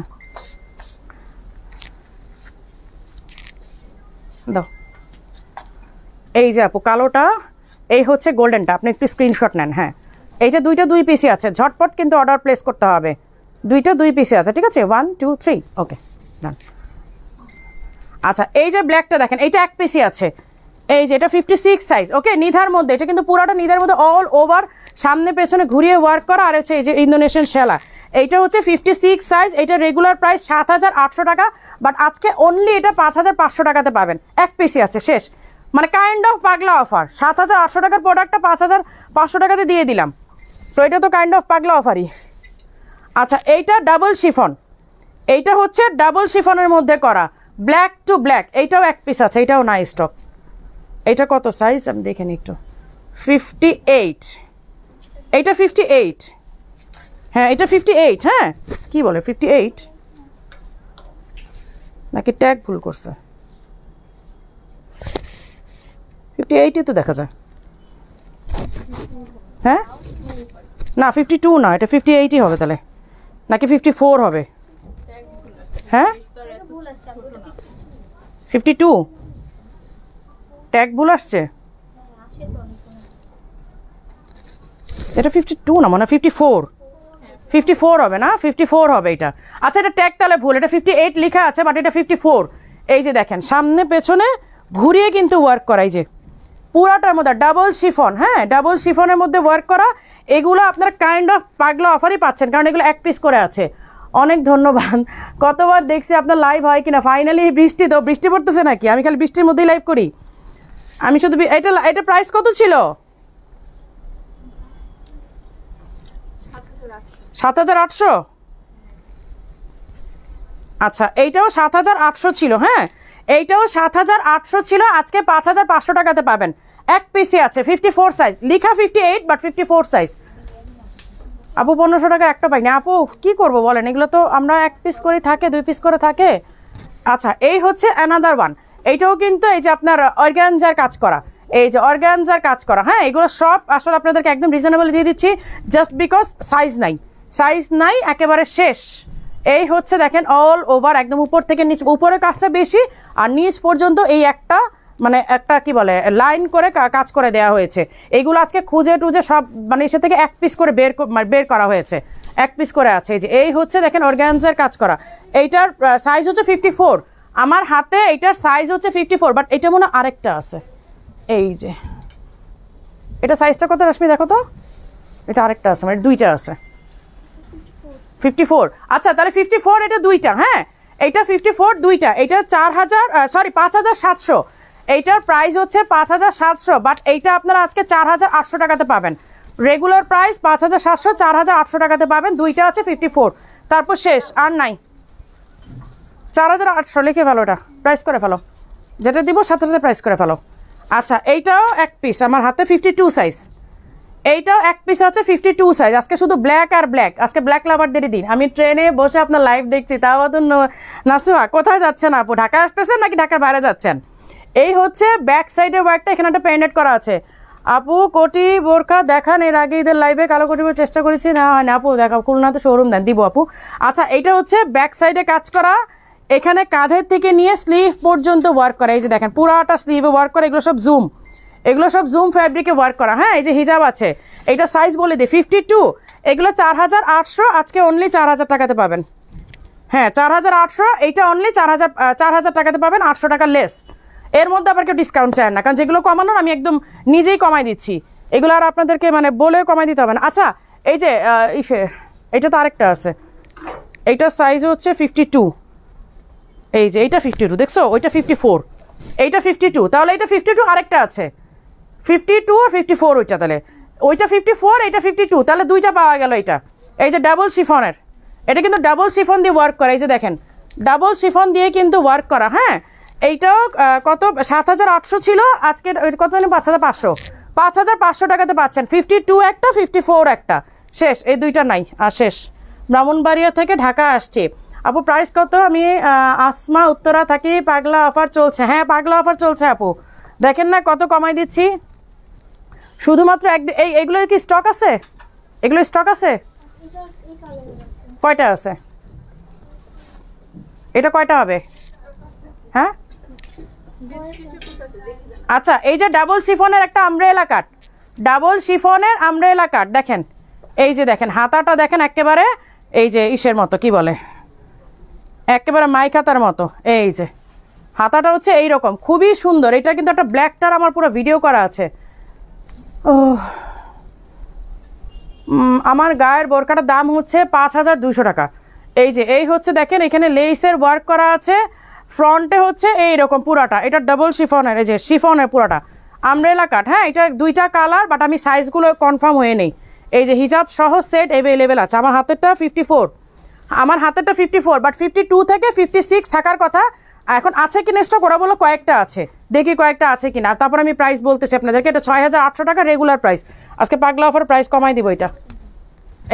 দাও। এই যে আপু কালোটা, এই হচ্ছে গোল্ডেনটা, আপনি একটু স্ক্রিনশট নেন। হ্যাঁ এইটা দুইটা দুই পিসি আছে, ঝটপট কিন্তু অর্ডার প্লেস করতে হবে, দুইটা দুই পিসি আছে, ঠিক আছে। 1 2 3 ওকে ডান। আচ্ছা এই যে ব্ল্যাকটা দেখেন, এইটা এক পিসি আছে, এই যে এটা 56 সাইজ, ওকে নিধার মধ্যে, এটা কিন্তু পুরাটা নিধার মধ্যে অল ওভার সামনে পেছনে ঘুরিয়ে ওয়ার্ক করা, আর হচ্ছে এই যে ইন্দোনেশিয়ান শেলা, এইটা হচ্ছে 56 সাইজ। এটা রেগুলার প্রাইস 7800 টাকা, বাট আজকে অনলি এটা 5500 টাকাতে পাবেন, এক পিসি আছে, শেষ। মানে কাইন্ড অফ পাগলা অফার, 7800 টাকার প্রোডাক্টটা 5500 টাকাতে দিয়ে দিলাম, সো এটা তো কাইন্ড অফ পাগলা অফারই। আচ্ছা এইটা ডাবল শিফন, এইটা হচ্ছে ডাবল শিফনের মধ্যে করা, ব্ল্যাক টু ব্ল্যাক, এইটাও এক পিস আছে, এইটাও নাই স্টক। এইটা কত সাইজ আমি দেখে নিই একটু, 58, এইটা 58, হ্যাঁ এটা 58, হ্যাঁ কি বলে 58 নাকি ট্যাগ ভুল করছে? 58ই তো দেখা যায়, হ্যাঁ না 52 না, এটা 58ই হবে তাহলে, নাকি 54 হবে? হ্যাঁ 52 ট্যাগ ভুল আসছে, এটা 52 না মানে 54 হবে না, 54 হবে এটা। আচ্ছা এটা ট্যাগ তাহলে ভুল, এটা 58 লেখা আছে বাট এটা 54। এই যে দেখেন সামনে পেছনে ঘুরিয়ে কিন্তু ওয়ার্ক করা, এই যে পুরাটার মধ্যে ডাবল শিফন, হ্যাঁ ডাবল শিফনের মধ্যে ওয়ার্ক করা, এগুলো আপনারা কাইন্ড অফ পাগলা অফারই পাচ্ছেন, কারণ এগুলো এক পিস করে আছে। অনেক ধন্যবাদ, কতবার দেখছি আপনার লাইভ হয় কিনা। ফাইনালি বৃষ্টি, তো বৃষ্টি পড়তেছে নাকি? আমি খালি বৃষ্টির মধ্যেই লাইভ করি, আমি শুধু এটা প্রাইস কত ছিল? 7800। আচ্ছা এইটাও 7800 ছিল, হ্যাঁ এইটাও 7800 ছিল, আজকে 5500 টাকাতে পাবেন, এক পিসি আছে, 54 সাইজ, লিখা 58 বাট 54 সাইজ। আপু 1500 টাকার একটা পাই না আপু, কি করব বলেন, এগুলো তো আমরা এক পিস করে থাকে, দুই পিস করে থাকে। আচ্ছা এই হচ্ছে অ্যানাদার ওয়ান, এইটাও কিন্তু এই যে আপনার অর্গানজার কাজ করা, এই যে অর্গানজার কাজ করা, হ্যাঁ এগুলো সব আসলে আপনাদেরকে একদম রিজনেবল দিয়ে দিচ্ছি, জাস্ট বিকজ সাইজ নাই একেবারে শেষ। এই হচ্ছে দেখেন অল ওভার একদম উপর থেকে নিচ, উপরে কাজটা বেশি আর নিচ পর্যন্ত এই একটা মানে একটা কি বলে লাইন করে কাজ করে দেওয়া হয়েছে। এইগুলো আজকে খুঁজে টুজে সব মানে এসে থেকে এক পিস করে বের করা হয়েছে, এক পিস করে আছে। এই যে এই হচ্ছে দেখেন অর্গানজার কাজ করা, এইটার সাইজ হচ্ছে 54, আমার হাতে এইটার সাইজ হচ্ছে 54, বাট এটা মনে আরেকটা আছে, এই যে এটা সাইজটা কত রশ্মি দেখো তো, এটা আরেকটা আছে, মানে দুইটা আছে 54। আচ্ছা তাহলে 54 এটা দুইটা, হ্যাঁ এইটা 54 দুইটা, এটা 5700, এইটার প্রাইস হচ্ছে 5700, বাট এইটা আপনারা আজকে 4800 টাকাতে পাবেন। রেগুলার প্রাইস 5700, 4800 টাকাতে পাবেন, দুইটা আছে 54। তারপর শেষ আর নাই, 4800 লিখে ফেলো, এটা প্রাইস করে ফেলো, যেটা দিব সাথে সাথে প্রাইস করে ফেলো। আচ্ছা এইটাও এক পিস আমার হাতে 52 সাইজ, এইটাও এক পিস আছে 52 সাইজ। আজকে শুধু ব্ল্যাক আর ব্ল্যাক, আজকে ব্ল্যাক লাভারদেরই দিন। আমি ট্রেনে বসে আপনার লাইভ দেখছি, তাও তো নাসুহা কোথায় যাচ্ছেন আপু, ঢাকা আসতেছেন নাকি ঢাকার বাইরে যাচ্ছেন? এই হচ্ছে ব্যাক সাইডের ওয়ার্কটা, এখানে একটা পেন্টেড করা আছে। আপু কোটি বোরখা দেখান, এর আগে ঈদের লাইভে কালো কোটি চেষ্টা করেছি, না হয় না আপু দেখা, খুলনাতে শোরুম দেন, দিব আপু। আচ্ছা এইটা হচ্ছে ব্যাক সাইডে কাজ করা, এখানে কাঁধের থেকে নিয়ে স্লিভ পর্যন্ত ওয়ার্ক করা, এই যে দেখেন পুরাটা স্লিভে ওয়ার্ক করা, এগুলো সব জুম, এগুলো সব জুম ফ্যাব্রিকে ওয়ার্ক করা। হ্যাঁ এই যে হিজাব আছে, এইটা সাইজ বলে দিই 52, এগুলো 4800, আজকে অনলি 4000 টাকাতে পাবেন। হ্যাঁ 4800, এইটা অনলি 4000 টাকাতে পাবেন, 800 টাকা লেস। এর মধ্যে আবার কেউ ডিসকাউন্ট চায় না, কারণ যেগুলো কমানোর আমি একদম নিজেই কমাই দিচ্ছি, এগুলো আর আপনাদেরকে মানে বলে কমাই দিতে হবে না। আচ্ছা এই যে এইটা তো আরেকটা আছে, এইটার সাইজ হচ্ছে 52, এই যে এইটা 52 দেখছো, ওইটা 54, এইটা 52, তাহলে এইটা 52 আরেকটা আছে 52 আর 54, ওইটা তাহলে ওইটা 54, এইটা 52, তাহলে দুইটা পাওয়া গেল। এইটা এই যে ডাবল শিফনের, এটা কিন্তু ডাবল শিফন দিয়ে ওয়ার্ক করা, এই যে দেখেন ডাবল শিফন দিয়ে কিন্তু ওয়ার্ক করা। হ্যাঁ এইটাও কত 7800 ছিল, আজকের কত জানি 5500, 5500 টাকাতে পাচ্ছেন। 52 একটা, 54 একটা, শেষ, এই দুইটা নাই আর শেষ। ব্রাহ্মণবাড়িয়া থেকে ঢাকা আসছে আপু, প্রাইস কত? আমি আসমা, উত্তরা থাকি। পাগলা অফার চলছে, হ্যাঁ পাগলা অফার চলছে আপু, দেখেন না কত কমাই দিচ্ছি। শুধুমাত্র এইগুলোর কি স্টক আছে? এগুলোর স্টক আছে? কয়টা আছে? এটা কয়টা হবে? হ্যাঁ আচ্ছা এই যে ডাবল শিফনের একটা আমব্রেলা কাট, ডাবল শিফনের আমব্রেলা কাট দেখেন, এই যে দেখেন হাতাটা দেখেন একেবারে এই যে ইসের মতো, কি বলে একেবারে মাইক হাতার মতো, এই যে হাতাটা হচ্ছে এইরকম, খুবই সুন্দর। এটা কিন্তু একটা ব্ল্যাকটার আমার পুরো ভিডিও করা আছে। ও আমার গায়ের বোরকাটার দাম হচ্ছে 5200 টাকা। এই যে এই হচ্ছে দেখেন এখানে লেসের ওয়ার্ক করা আছে, ফ্রন্টে হচ্ছে এইরকম পুরাটা, এটা ডাবল শিফনের, এই যে শিফনের পুরাটা আমব্রেলা কাট। হ্যাঁ এটা দুইটা কালার, বাট আমি সাইজগুলো কনফার্ম হয়ে নেই। এই যে হিজাব সহ সেট অ্যাভেলেবেল আছে। আমার হাতেরটা 54, আমার হাতেরটা 54, বাট 52 থেকে 56 থাকার কথা। এখন আছে কিনা স্টক, ওরা বলো কয়েকটা আছে, দেখি কয়েকটা আছে কিনা, তারপর আমি প্রাইস বলতেছি আপনাদেরকে। এটা 6800 টাকা রেগুলার প্রাইস, আজকে পাগলা অফার প্রাইস কমাই দিব।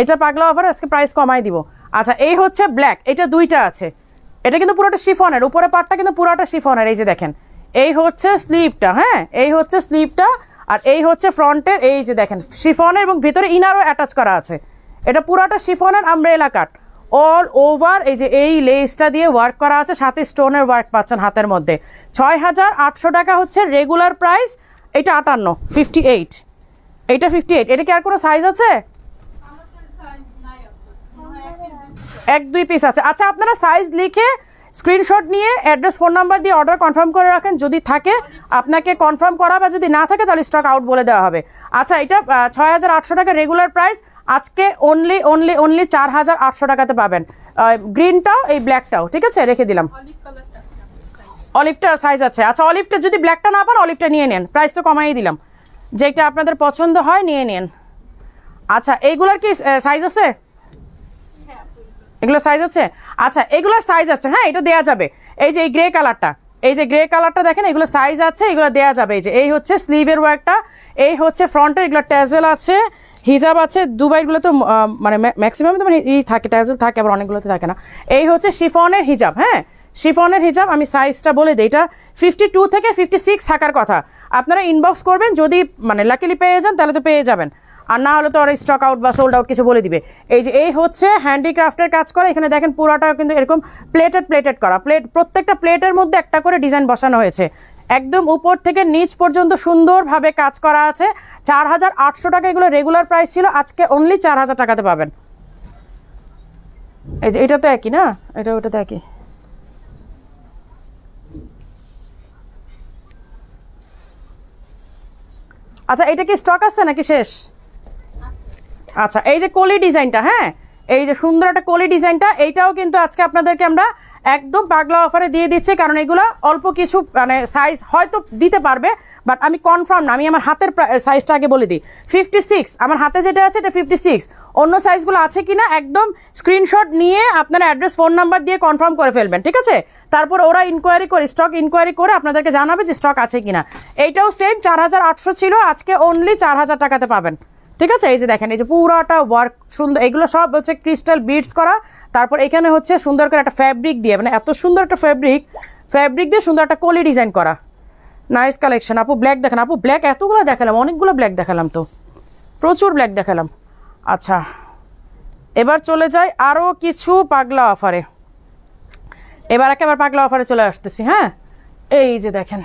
এটা পাগলা অফার আজকে প্রাইস কমাই দিব। আচ্ছা এই হচ্ছে ব্ল্যাক, এটা দুইটা আছে, এটা কিন্তু পুরোটা শিফনের, উপরে পাটটা কিন্তু পুরোটা শিফনের। এই যে দেখেন এই হচ্ছে স্লিভটা, হ্যাঁ এই হচ্ছে স্লিভটা, আর এই হচ্ছে ফ্রন্টের, এই যে দেখেন শিফনের এবং ভিতরে ইনারও অ্যাটাচ করা আছে। এটা পুরোটা শিফনের আমব্রেলা কাট অল ওভার, এই যে এই লেসটা দিয়ে ওয়ার্ক করা আছে, সাথে স্টোনের ওয়ার্ক পাচ্ছেন হাতের মধ্যে। 6800 টাকা হচ্ছে রেগুলার প্রাইস। এটা 58, 58, এইটা 58। এটা কি আর কোনো সাইজ আছে? এক দুই পিস আছে। আচ্ছা আপনারা সাইজ লিখে স্ক্রিনশট নিয়ে অ্যাড্রেস ফোন নাম্বার দিয়ে অর্ডার কনফার্ম করে রাখেন, যদি থাকে আপনাকে কনফার্ম করা, বা যদি না থাকে তাহলে স্টক আউট বলে দেওয়া হবে। আচ্ছা এটা 6800 টাকা রেগুলার প্রাইস, আজকে অনলি 4800 টাকাতে পাবেন। গ্রিনটাও এই ব্ল্যাকটাও, ঠিক আছে রেখে দিলাম। অলিভটা সাইজ আছে, আচ্ছা অলিভটা যদি ব্ল্যাকটা না পান অলিভটা নিয়ে নেন, প্রাইস তো কমাই দিলাম, যেটা আপনাদের পছন্দ হয় নিয়ে নেন। আচ্ছা এইগুলোর কি সাইজ আছে? এগুলো সাইজ আছে? আচ্ছা এগুলোর সাইজ আছে, হ্যাঁ এটা দেয়া যাবে। এই যে এই গ্রে কালারটা, এই যে গ্রে কালারটা দেখেন, এগুলো সাইজ আছে, এগুলো দেয়া যাবে। এই যে এই হচ্ছে স্লিভের ওয়ার্কটা, এই হচ্ছে ফ্রন্টের, এগুলো ট্যাজেল আছে, হিজাব আছে। দুবাইগুলো তো মানে ম্যাক্সিমাম তো মানে এই থাকে, ট্যাজেল থাকে, আবার অনেকগুলোতে থাকে না। এই হচ্ছে শিফনের হিজাব, হ্যাঁ শিফনের হিজাব। আমি সাইজটা বলে দিই, এটা 52 থেকে 56 থাকার কথা। আপনারা ইনবক্স করবেন, যদি মানে লাকিলি পেয়ে যান তাহলে তো পেয়ে যাবেন, আর না হলে তো আর স্টক আউট বা সোল্ড আউট কিছু বলে দিবে। এই যে এই হচ্ছে হ্যান্ডিক্রাফটের কাজ করা, এখানে দেখেন পুরাটা কিন্তু এরকম প্লেটেড করা, প্রত্যেকটা প্লেটের মধ্যে একটা করে ডিজাইন বসানো হয়েছে, একদম উপর থেকে নিচ পর্যন্ত সুন্দরভাবে কাজ করা আছে। 4800 টাকা এগুলো রেগুলার প্রাইস ছিল, আজকে অনলি 4000 টাকাতে পাবেন। এই যে এটা তো একই না, এটা ওটা তো একই। আচ্ছা এটা কি স্টক আছে নাকি শেষ? আচ্ছা এই যে কলি ডিজাইনটা, হ্যাঁ এই যে সুন্দর একটা কলি ডিজাইনটা, এইটাও কিন্তু আজকে আপনাদেরকে আমরা একদম পাগলা অফারে দিয়ে দিচ্ছি, কারণ এগুলো অল্প কিছু মানে সাইজ হয়তো দিতে পারবে, বাট আমি কনফার্ম না, আমি আমার হাতের সাইজটা আগে বলে দিই। 56 আমার হাতে যেটা আছে এটা 56, অন্য সাইজগুলো আছে কিনা একদম স্ক্রিনশট নিয়ে আপনারা অ্যাড্রেস ফোন নাম্বার দিয়ে কনফার্ম করে ফেলবেন, ঠিক আছে? তারপর ওরা ইনকোয়ারি করে স্টক ইনকোয়ারি করে আপনাদেরকে জানাবে যে স্টক আছে কিনা। এইটাও সেম 4800 ছিল, আজকে অনলি 4000 টাকাতে পাবেন, ঠিক আছে? এই যে দেখেন এই যে পুরাটা ওয়ার্ক সুন্দর, এগুলো সব হচ্ছে ক্রিস্টাল বিটস করা, তারপর এখানে হচ্ছে সুন্দর করে একটা ফ্যাব্রিক দিয়ে, মানে এত সুন্দর একটা ফ্যাব্রিক দিয়ে সুন্দর একটা কলি ডিজাইন করা, নাইস কালেকশন। আপু ব্ল্যাক দেখেন, আপু ব্ল্যাক এতগুলো দেখালাম, অনেকগুলো ব্ল্যাক দেখালাম, তো প্রচুর ব্ল্যাক দেখালাম। আচ্ছা এবার চলে যাই আরও কিছু পাগলা অফারে, এবার একেবারে পাগলা অফারে চলে আসতেছি। হ্যাঁ এই যে দেখেন,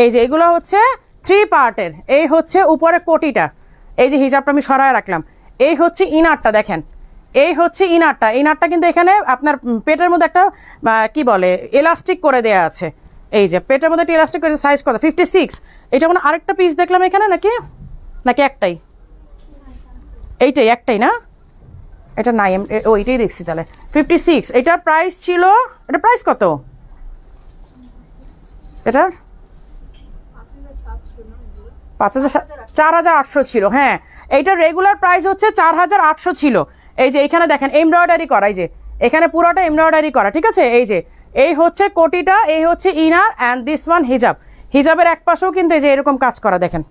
এই যে এগুলো হচ্ছে 3 পার্টের, এই হচ্ছে উপরে কোটিটা, এই যে হিজাবটা আমি সরায় রাখলাম, এই হচ্ছে ইনারটা দেখেন, এই হচ্ছে ইনারটা কিন্তু এখানে আপনার পেটের মধ্যে একটা কি বলে এলাস্টিক করে দেয়া আছে, এই যে পেটের মধ্যে একটা এলাস্টিক করে, সাইজ কত 56। এটা মানে আরেকটা পিস দেখলাম এখানে, নাকি একটাই? এইটাই একটাই না, এটা নাই, ওইটাই দেখছি তাহলে 56। এটার প্রাইস ছিল, এটা প্রাইস কত এটার? 4800 ছিল, হ্যাঁ এইটার রেগুলার প্রাইস হচ্ছে 4800 ছিল। এই যে এখানে দেখেন এমব্রয়ডারি করা, এই যে এখানে পুরোটা এমব্রয়ডারি করা, ঠিক আছে? এই যে এই হচ্ছে কোটিটা, এই হচ্ছে ইনার, অ্যান্ড দিস ওয়ান হিজাবের এক পাশেও কিন্তু এই যে এরকম কাজ করা, দেখেন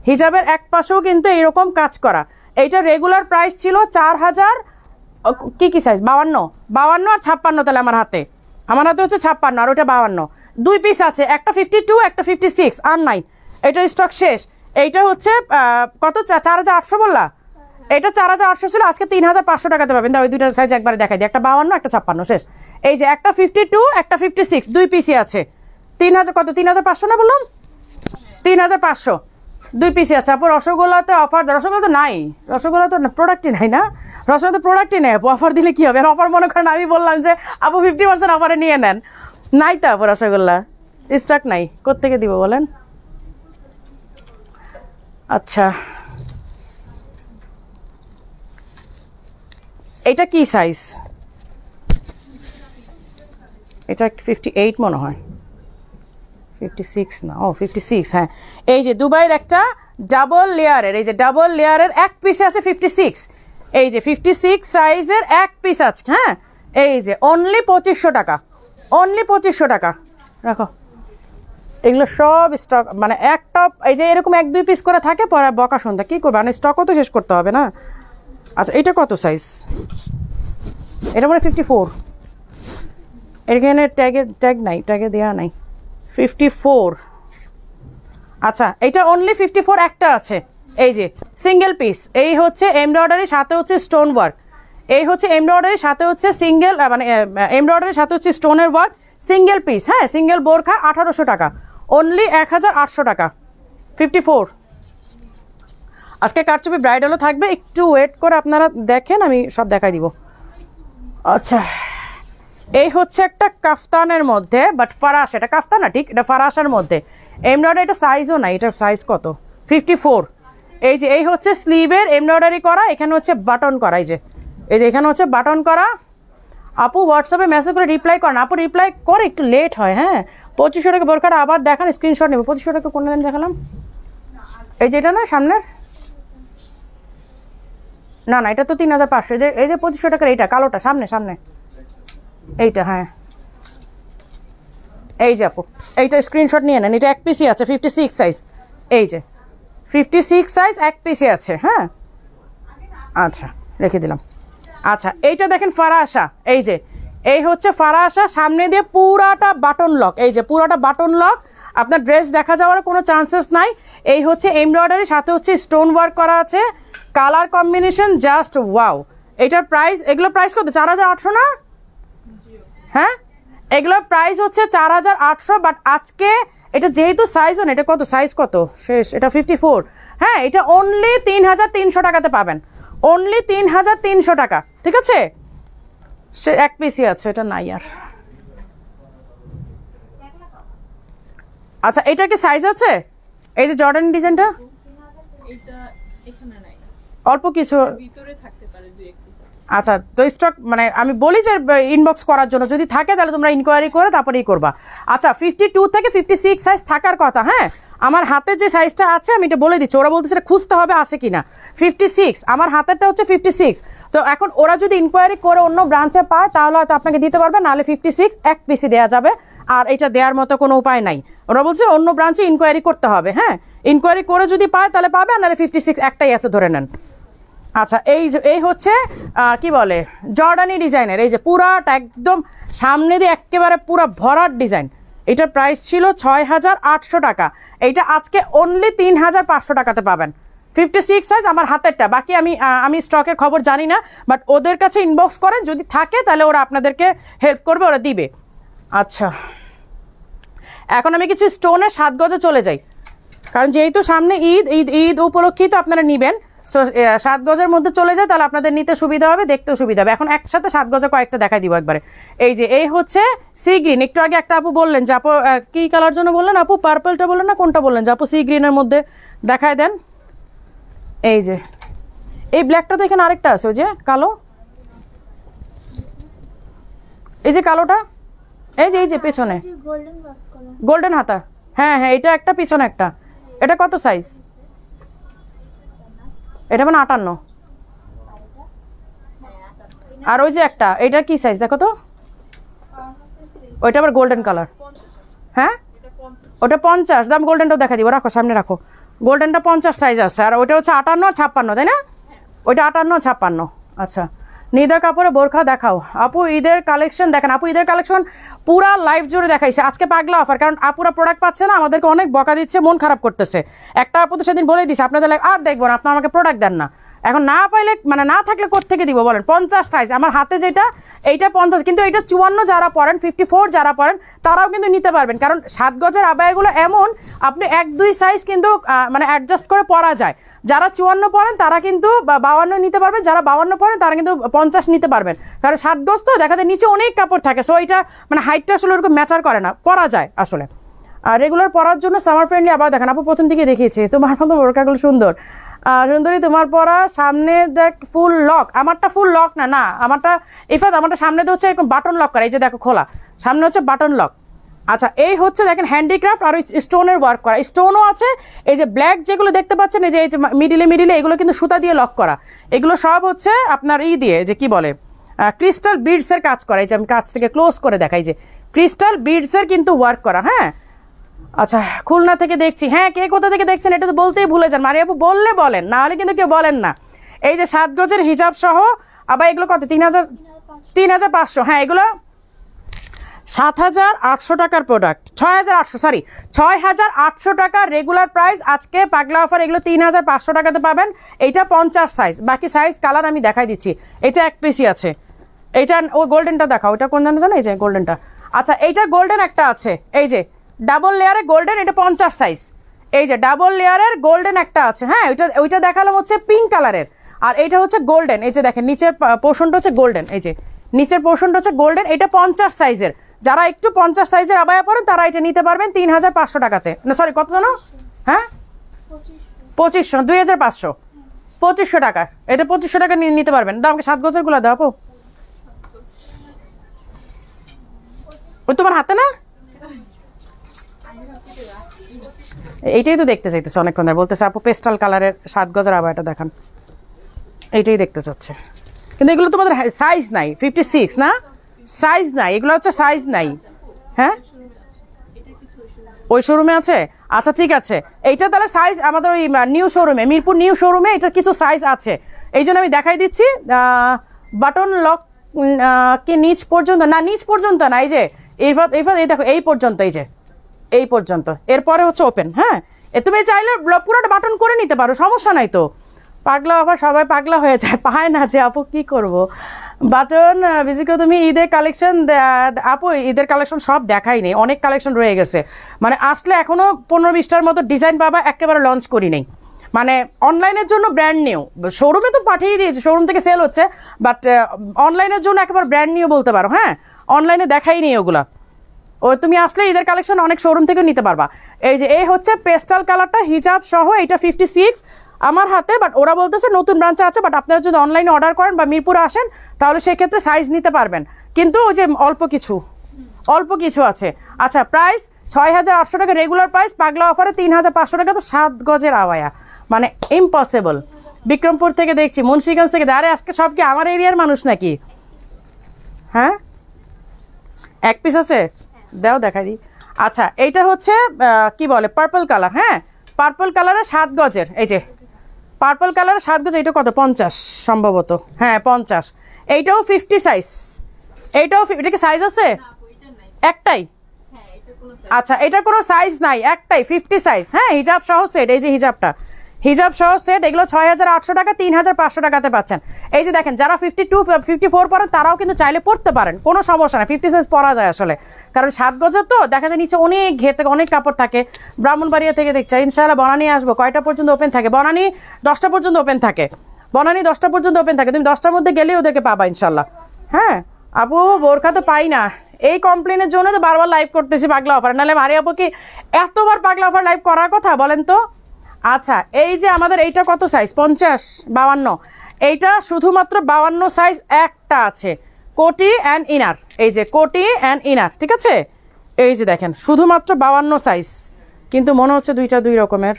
হিজাবের এক পাশেও কিন্তু এরকম কাজ করা। এইটার রেগুলার প্রাইস ছিল 4000, কি সাইজ 52 আর 56, তাহলে আমার হাতে হচ্ছে 56 আর ওটা 52, 2 পিস আছে, একটা 52 একটা 56, আর নাই, এটার স্টক শেষ। এইটা হচ্ছে কত 4800 বললা, এটা 4800 ছিল, আজকে 3500 টাকাতে পাবেন। ওই দুইটা সাইজ একবারে দেখাই দিই, একটা 52 একটা 56 শেষ। এই যে একটা 52 একটা 56, 2 পিসই আছে, 3000 কত 3500 না বললাম, 3500 2 পিসই আছে। আপু রসগোল্লাতে অফার, রসগোল্লা তো নাই, রসগোল্লা তো প্রোডাক্টই নাই না, রসগোল্লা তো প্রোডাক্টই নেই আপু, অফার দিলে কী হবে? অফার মনে করেন আমি বললাম যে আপু 50% অফারে নিয়ে নেন, নাই তো আপু রসগোল্লা স্টক নাই, কোত্থেকে দিব বলেন? আচ্ছা এটা কি সাইজ? এটা 58 মনে হয়, 56 না, ও 56, হ্যাঁ এই যে দুবাইয়ের একটা ডাবল লেয়ারের, এই যে ডাবল লেয়ারের এক পিসে আছে 56, এই যে 56 সাইজের এক পিস আছে, হ্যাঁ এই যে অনলি 2500 টাকা, অনলি 2500 টাকা রাখো। এগুলো সব স্টক, মানে এক টপ এই যে এরকম 1-2 পিস করে থাকে, পরে বকা সন্ধ্যা কী করবে, মানে স্টকও তো শেষ করতে হবে না। আচ্ছা এটা কত সাইজ? এটা মানে 54, এখানে ট্যাগ নাই, ট্যাগে দেওয়া নাই, 54। আচ্ছা এটা অনলি 54 একটা আছে, এই যে সিঙ্গেল পিস, এই হচ্ছে এমব্রয়ডারি সাথে হচ্ছে স্টোন ওয়ার্ক, এই হচ্ছে এমব্রয়ডারি সাথে হচ্ছে সিঙ্গেল, মানে এমব্রয়ডারি সাথে হচ্ছে স্টোনের ওয়ার্ক, সিঙ্গেল পিস, হ্যাঁ সিঙ্গেল বোরখা 1800 টাকা, অনলি 1800 টাকা 54। আজকে কারচুপি ব্রাইডালও থাকবে, একটু ওয়েট করে আপনারা দেখেন, আমি সব দেখাই দিব। আচ্ছা এই হচ্ছে একটা কাফতানের মধ্যে, বাট ফারাস, এটা কাফতান না ঠিক, এটা ফারাসের মধ্যে এমব্রয়ডারি, এটা সাইজও নাই, এটার সাইজ কত 54। এই যে এই হচ্ছে স্লিভের এমব্রয়ডারি করা, এখানে হচ্ছে বাটন করা, এই যে এখানে হচ্ছে বাটন করা। আপু হোয়াটসঅ্যাপে মেসেজ করে রিপ্লাই করেন, আপু রিপ্লাই করে একটু লেট হয়, হ্যাঁ 2500 টাকা বোরখাটা আবার দেখান, স্ক্রিনশট নেব। 2500 টাকা কোন দিন দেখালাম? এই যে এটা না সামনের, না না এটা তো 3500, এই যে 2500 টাকার এইটা কালোটা সামনে এইটা, হ্যাঁ এই যে আপু এইটা স্ক্রিনশট নিয়ে নেন, এটা এক পিসই আছে 56 সাইজ, এই যে 56 সাইজ এক পিসই আছে, হ্যাঁ আচ্ছা রেখে দিলাম। আচ্ছা এইটা দেখেন ফারাসা, এই যে এই হচ্ছে ফারাসা, সামনে দিয়ে পুরাটা বাটন লক, এই যে পুরাটা বাটন লক, আপনার ড্রেস দেখা যাওয়ার কোনো চান্সেস নাই। এই হচ্ছে এমব্রয়ডারি সাথে হচ্ছে স্টোন ওয়ার্ক করা আছে, কালার কম্বিনেশন জাস্ট ওয়াও। এটার প্রাইস, এগুলো প্রাইস কত 4800 না? হ্যাঁ এগুলোর প্রাইস হচ্ছে 4800, বাট আজকে এটা যেহেতু সাইজও না, এটা কত সাইজ কত শেষ, এটা 54, হ্যাঁ এটা অনলি 3300 টাকাতে পাবেন, অনলি 3300 টাকা, ঠিক আছে? সে এক পিসই আছে, এটা নাই আর। আচ্ছা এটার কি সাইজ আছে? এই যে জর্ডান ডিজাইনটা এটা এখানে নাই, অল্প কিছু ভিতরে থাকতে পারে দুই এক পিস। আচ্ছা, তো স্টক মানে আমি বলি যে ইনবক্স করার জন্য, যদি থাকে তাহলে তোমরা ইনকোয়ারি করে তারপরেই করবা। আচ্ছা 52 থেকে 56 সাইজ থাকার কথা। হ্যাঁ, আমার হাতে যে সাইজটা আছে আমি এটা বলে দিচ্ছি, ওরা বলতেছে এটা খুঁজতে হবে আছে কিনা। 56 আমার হাতেরটা হচ্ছে 56। তো এখন ওরা যদি ইনকোয়ারি করে অন্য ব্রাঞ্চে পায় তাহলে হয়তো আপনাকে দিতে পারবে, নাহলে 56 এক পিসি দেওয়া যাবে। আর এটা দেওয়ার মতো কোনো উপায় নাই, ওরা বলছে অন্য ব্রাঞ্চে ইনকোয়ারি করতে হবে। হ্যাঁ, ইনকোয়ারি করে যদি পায় তাহলে পাবে, নাহলে 56 একটাই আছে ধরে নেন। আচ্ছা, এই হচ্ছে কি বলে জর্ডানি ডিজাইনের, এই যে পুরাটা একদম সামনে দিয়ে একেবারে পুরা ভরাট ডিজাইন। এটার প্রাইস ছিল 6,800 টাকা, এইটা আজকে অনলি 3,500 টাকাতে পাবেন। 56 সাইজ আমার হাতেরটা, বাকি আমি স্টকের খবর জানি না, বাট ওদের কাছে ইনবক্স করেন, যদি থাকে তাহলে ওরা আপনাদেরকে হেল্প করবে, ওরা দিবে। আচ্ছা, এখন আমি কিছু স্টোনের 7 গজে চলে যাই, কারণ যেহেতু সামনে ঈদ উপলক্ষেই তো আপনারা নেবেন। সো 7 গজের মধ্যে চলে যায়, তাহলে আপনাদের নিতে সুবিধা হবে, দেখতেও সুবিধা হবে। এখন একসাথে 7 গজে কয়েকটা দেখাই দিব একবারে। এই যে এই হচ্ছে সি গ্রিন, একটু আগে একটা আপু বললেন যে আপু কী কালার জন্য বললেন আপু, পার্পলটা বললেন না কোনটা বললেন যে আপু সি গ্রিনের মধ্যে দেখায় দেন। এই যে এই ব্ল্যাকটা তো এখানে আরেকটা আছে, ওই যে কালো, এই যে কালোটা, এই যে পেছনে গোল্ডেন হাতা। হ্যাঁ হ্যাঁ, এটা একটা পিছনে একটা। এটা কত সাইজ? এটা মানে 58। আর ওই যে একটা, এটা কি সাইজ দেখো তো, ওইটা আবার গোল্ডেন কালার। হ্যাঁ, ওটা 50, দাম গোল্ডেনটাও দেখা দিব, রাখো সামনে রাখো। গোল্ডেনটা 50 সাইজ আছে, আর ওইটা হচ্ছে 58 আর 56, তাই না? ওইটা 58 আর 56। আচ্ছা, নিদা কাপড়ে বোরখা দেখাও আপু, ঈদের কালেকশন দেখেন আপু, ঈদের কালেকশন পুরা লাইভ জুড়ে দেখাইছে। আজকে পাগলা অফার, কারণ আপুরা প্রোডাক্ট পাচ্ছে না, আমাদেরকে অনেক বকা দিচ্ছে, মন খারাপ করতেছে। একটা আপু তো সেদিন বলে দিচ্ছে আপনাদের আর দেখবো না, আপনারা আমাকে প্রোডাক্ট দেন না। এখন না পাইলে মানে না থাকলে কোত্থেকে দিব বলেন? 50 সাইজ আমার হাতে যেটা, এইটা 50, কিন্তু এইটা 54 যারা পরেন, 54 যারা পরেন তারাও কিন্তু নিতে পারবেন, কারণ 7 গজের আবায়াগুলো এমন আপনি 1-2 সাইজ কিন্তু মানে অ্যাডজাস্ট করে পরা যায়। যারা 54 পরেন তারা কিন্তু 52 নিতে পারবেন, যারা 52 পরেন তারা কিন্তু 50 নিতে পারবেন, কারণ 7 গজ তো দেখা যায় নিচে অনেক কাপড় থাকে। সো এটা মানে হাইটটা আসলে ওরকম ম্যাটার করে না, পরা যায় আসলে। আর রেগুলার পরার জন্য সামার ফ্রেন্ডলি আবার দেখেন আপু, প্রথম থেকে দেখিয়েছে তোমার মতো বোরকাগুলো সুন্দর সুন্দরী, তোমার পরা সামনে দেখ ফুল লক, আমারটা ফুল লক না, না আমারটা ইফাত, আমারটা সামনে তো হচ্ছে এরকম বাটন লক করা, এই যে দেখো খোলা, সামনে হচ্ছে বাটন লক। আচ্ছা, এই হচ্ছে দেখেন হ্যান্ডিক্রাফট আর স্টোনের ওয়ার্ক করা, স্টোনও আছে। এই যে ব্ল্যাক যেগুলো দেখতে পাচ্ছেন, এই যে মিডিলে এগুলো কিন্তু সুতা দিয়ে লক করা, এগুলো সব হচ্ছে আপনার দিয়ে যে কি বলে ক্রিস্টাল বিডসের কাজ করা। এই যে আমি কাছ থেকে ক্লোজ করে দেখাই, যে ক্রিস্টাল বিডসের কিন্তু ওয়ার্ক করা। হ্যাঁ, আচ্ছা, খুলনা থেকে দেখছি। হ্যাঁ, কে কোথা থেকে দেখছেন এটা তো বলতেই ভুলে যান, মারি আপু বললে বলেন, না হলে কিন্তু কেউ বলেন না। এই যে 7 গজের হিজাব সহ, আবার এগুলো কত? 3,500। হ্যাঁ, এগুলো 7,800 টাকার প্রোডাক্ট, 6,800 টাকা রেগুলার প্রাইস। আজকে পাগলা অফার, এগুলো 3,500 টাকাতে পাবেন। এইটা 50 সাইজ, বাকি সাইজ কালার আমি দেখাই দিচ্ছি। এটা এক পিসি আছে, এইটা ও গোল্ডেনটা দেখাও, ওইটা কোন জানো? এই যে গোল্ডেনটা। আচ্ছা, এইটা গোল্ডেন একটা আছে, এই যে ডাবল লেয়ারে গোল্ডেন, এটা 50 সাইজ। এই যে ডাবল লেয়ারের গোল্ডেন একটা আছে। হ্যাঁ, ওইটা দেখালাম হচ্ছে পিঙ্ক কালারের, আর এইটা হচ্ছে গোল্ডেন। এই যে দেখেন নিচের পোর্শনটা হচ্ছে গোল্ডেন, এই যে নিচের পোর্শনটা হচ্ছে গোল্ডেন। এটা 50 সাইজের, যারা একটু 50 সাইজের আবায়া পরেন তারা এটা নিতে পারবেন 3,500 টাকাতে। না সরি, কত জানো? হ্যাঁ, 2500, 2,500, 2500 টাকা। এটা 2500 টাকা নিতে পারবেন। দাও আমাকে 7 গজেরগুলো দাও আপু। ওই তোমার হাতে না, এইটাই তো দেখতে চাইতেছে অনেকক্ষণ ধরে, বলতেছে আপু পেস্টাল কালারের 7 গজের আবায়াটা দেখান, এইটাই দেখতে চাচ্ছে। কিন্তু এগুলো তোমাদের সাইজ নাই, 56 না, সাইজ নাই, এগুলো হচ্ছে সাইজ নাই। হ্যাঁ, ওই শোরুমে আছে। আচ্ছা ঠিক আছে, এইটা তাহলে সাইজ আমাদের ওই নিউ শোরুমে, মিরপুর নিউ শোরুমে এটার কিছু সাইজ আছে, এই জন্য আমি দেখাই দিচ্ছি। বাটন লক কি নিচ পর্যন্ত? না, নিচ পর্যন্ত না, এই যে এই দেখো এই পর্যন্ত, এই যে এই পর্যন্ত, এরপরে হচ্ছে ওপেন। হ্যাঁ, তুমি চাইলে পুরোটা বাটন করে নিতে পারো, সমস্যা নাই তো। পাগলা আবার সবাই পাগলা হয়ে যায়, পায় না যে আপু কি করব। বাটন বেসিক্যালি তুমি ঈদের কালেকশন, আপু ঈদের কালেকশন সব দেখাই নেই, অনেক কালেকশন রয়ে গেছে। মানে আসলে এখনও 15-20টার মতো ডিজাইন পাবা, একেবারে লঞ্চ করি নেই। মানে অনলাইনের জন্য ব্র্যান্ড নিউ, শোরুমে তো পাঠিয়ে দিয়েছে, শোরুম থেকে সেল হচ্ছে, বাট অনলাইনের জন্য একেবারে ব্র্যান্ড নিউ বলতে পারো। হ্যাঁ, অনলাইনে দেখাই নেই ওগুলা, ও তুমি আসলে ঈদের কালেকশন অনেক শোরুম থেকেও নিতে পারবা। এই যে এই হচ্ছে পেস্টাল কালারটা হিজাব সহ, এটা 56। আমার হাতে, বাট ওরা বলতেছে নতুন ব্রাঞ্চে আছে, বাট আপনারা যদি অনলাইনে অর্ডার করেন বা মিরপুরে আসেন তাহলে সেক্ষেত্রে সাইজ নিতে পারবেন, কিন্তু ওই যে অল্প কিছু আছে। আচ্ছা, প্রাইস 6,800 টাকা রেগুলার প্রাইস, পাগলা অফারে 3,500 টাকা। তো 7 গজের আবায়া মানে ইম্পসিবল। বিক্রমপুর থেকে দেখছি, মুন্সিগঞ্জ থেকে, আরে আজকে সব কি আমার এরিয়ার মানুষ নাকি? হ্যাঁ, এক পিস আছে, দাও দেখাই দিই। আচ্ছা, এইটা হচ্ছে কি বলে পার্পল কালার। হ্যাঁ, পার্পল কালারের 7 গজের, এই যে পার্পল কালারের 7 গজ। এইটা কত? 50 সম্ভবত, হ্যাঁ 50। এইটাও 50 সাইজ, এইটাও এটা কি সাইজ আছে? একটাই? আচ্ছা, এটার কোনো সাইজ নাই, একটাই 50 সাইজ। হ্যাঁ, হিজাব সহ সেট, এই যে হিজাব সহ সেট, এগুলো 6,800 টাকা, 3,500 টাকাতে পাচ্ছেন। এই যে দেখেন, যারা 52, 54 পরেন তারাও কিন্তু চাইলে পড়তে পারেন, কোনো সমস্যা না, 50 সাইজ পরা যায় আসলে। কারণ 7 গজের তো দেখা যায় নিচে অনেক ঘের থেকে অনেক কাপড় থাকে। ব্রাহ্মণবাড়িয়া থেকে দেখছে, ইনশাআল্লাহ বনানী আসবো। কয়টা পর্যন্ত ওপেন থাকে? বনানী 10টা পর্যন্ত ওপেন থাকে, তুমি 10টার মধ্যে গেলেই ওদেরকে পাবা ইনশাআল্লাহ। হ্যাঁ আপু, বোরখা তো পাই না, এই কমপ্লেনের জন্য তো বারবার লাইভ করতেছি পাগলা অফার, নাহলে ভারী আপু কি এতবার পাগলা অফার লাইভ করার কথা বলেন তো? আচ্ছা, এই যে আমাদের এইটা কত সাইজ? 50, 52। এইটা শুধুমাত্র 52 সাইজ একটা আছে, কোটি অ্যান্ড ইনার। এই যে কোটি অ্যান্ড ইনার, ঠিক আছে? এই যে দেখেন, শুধুমাত্র 52 সাইজ, কিন্তু মনে হচ্ছে দুইটা দুই রকমের।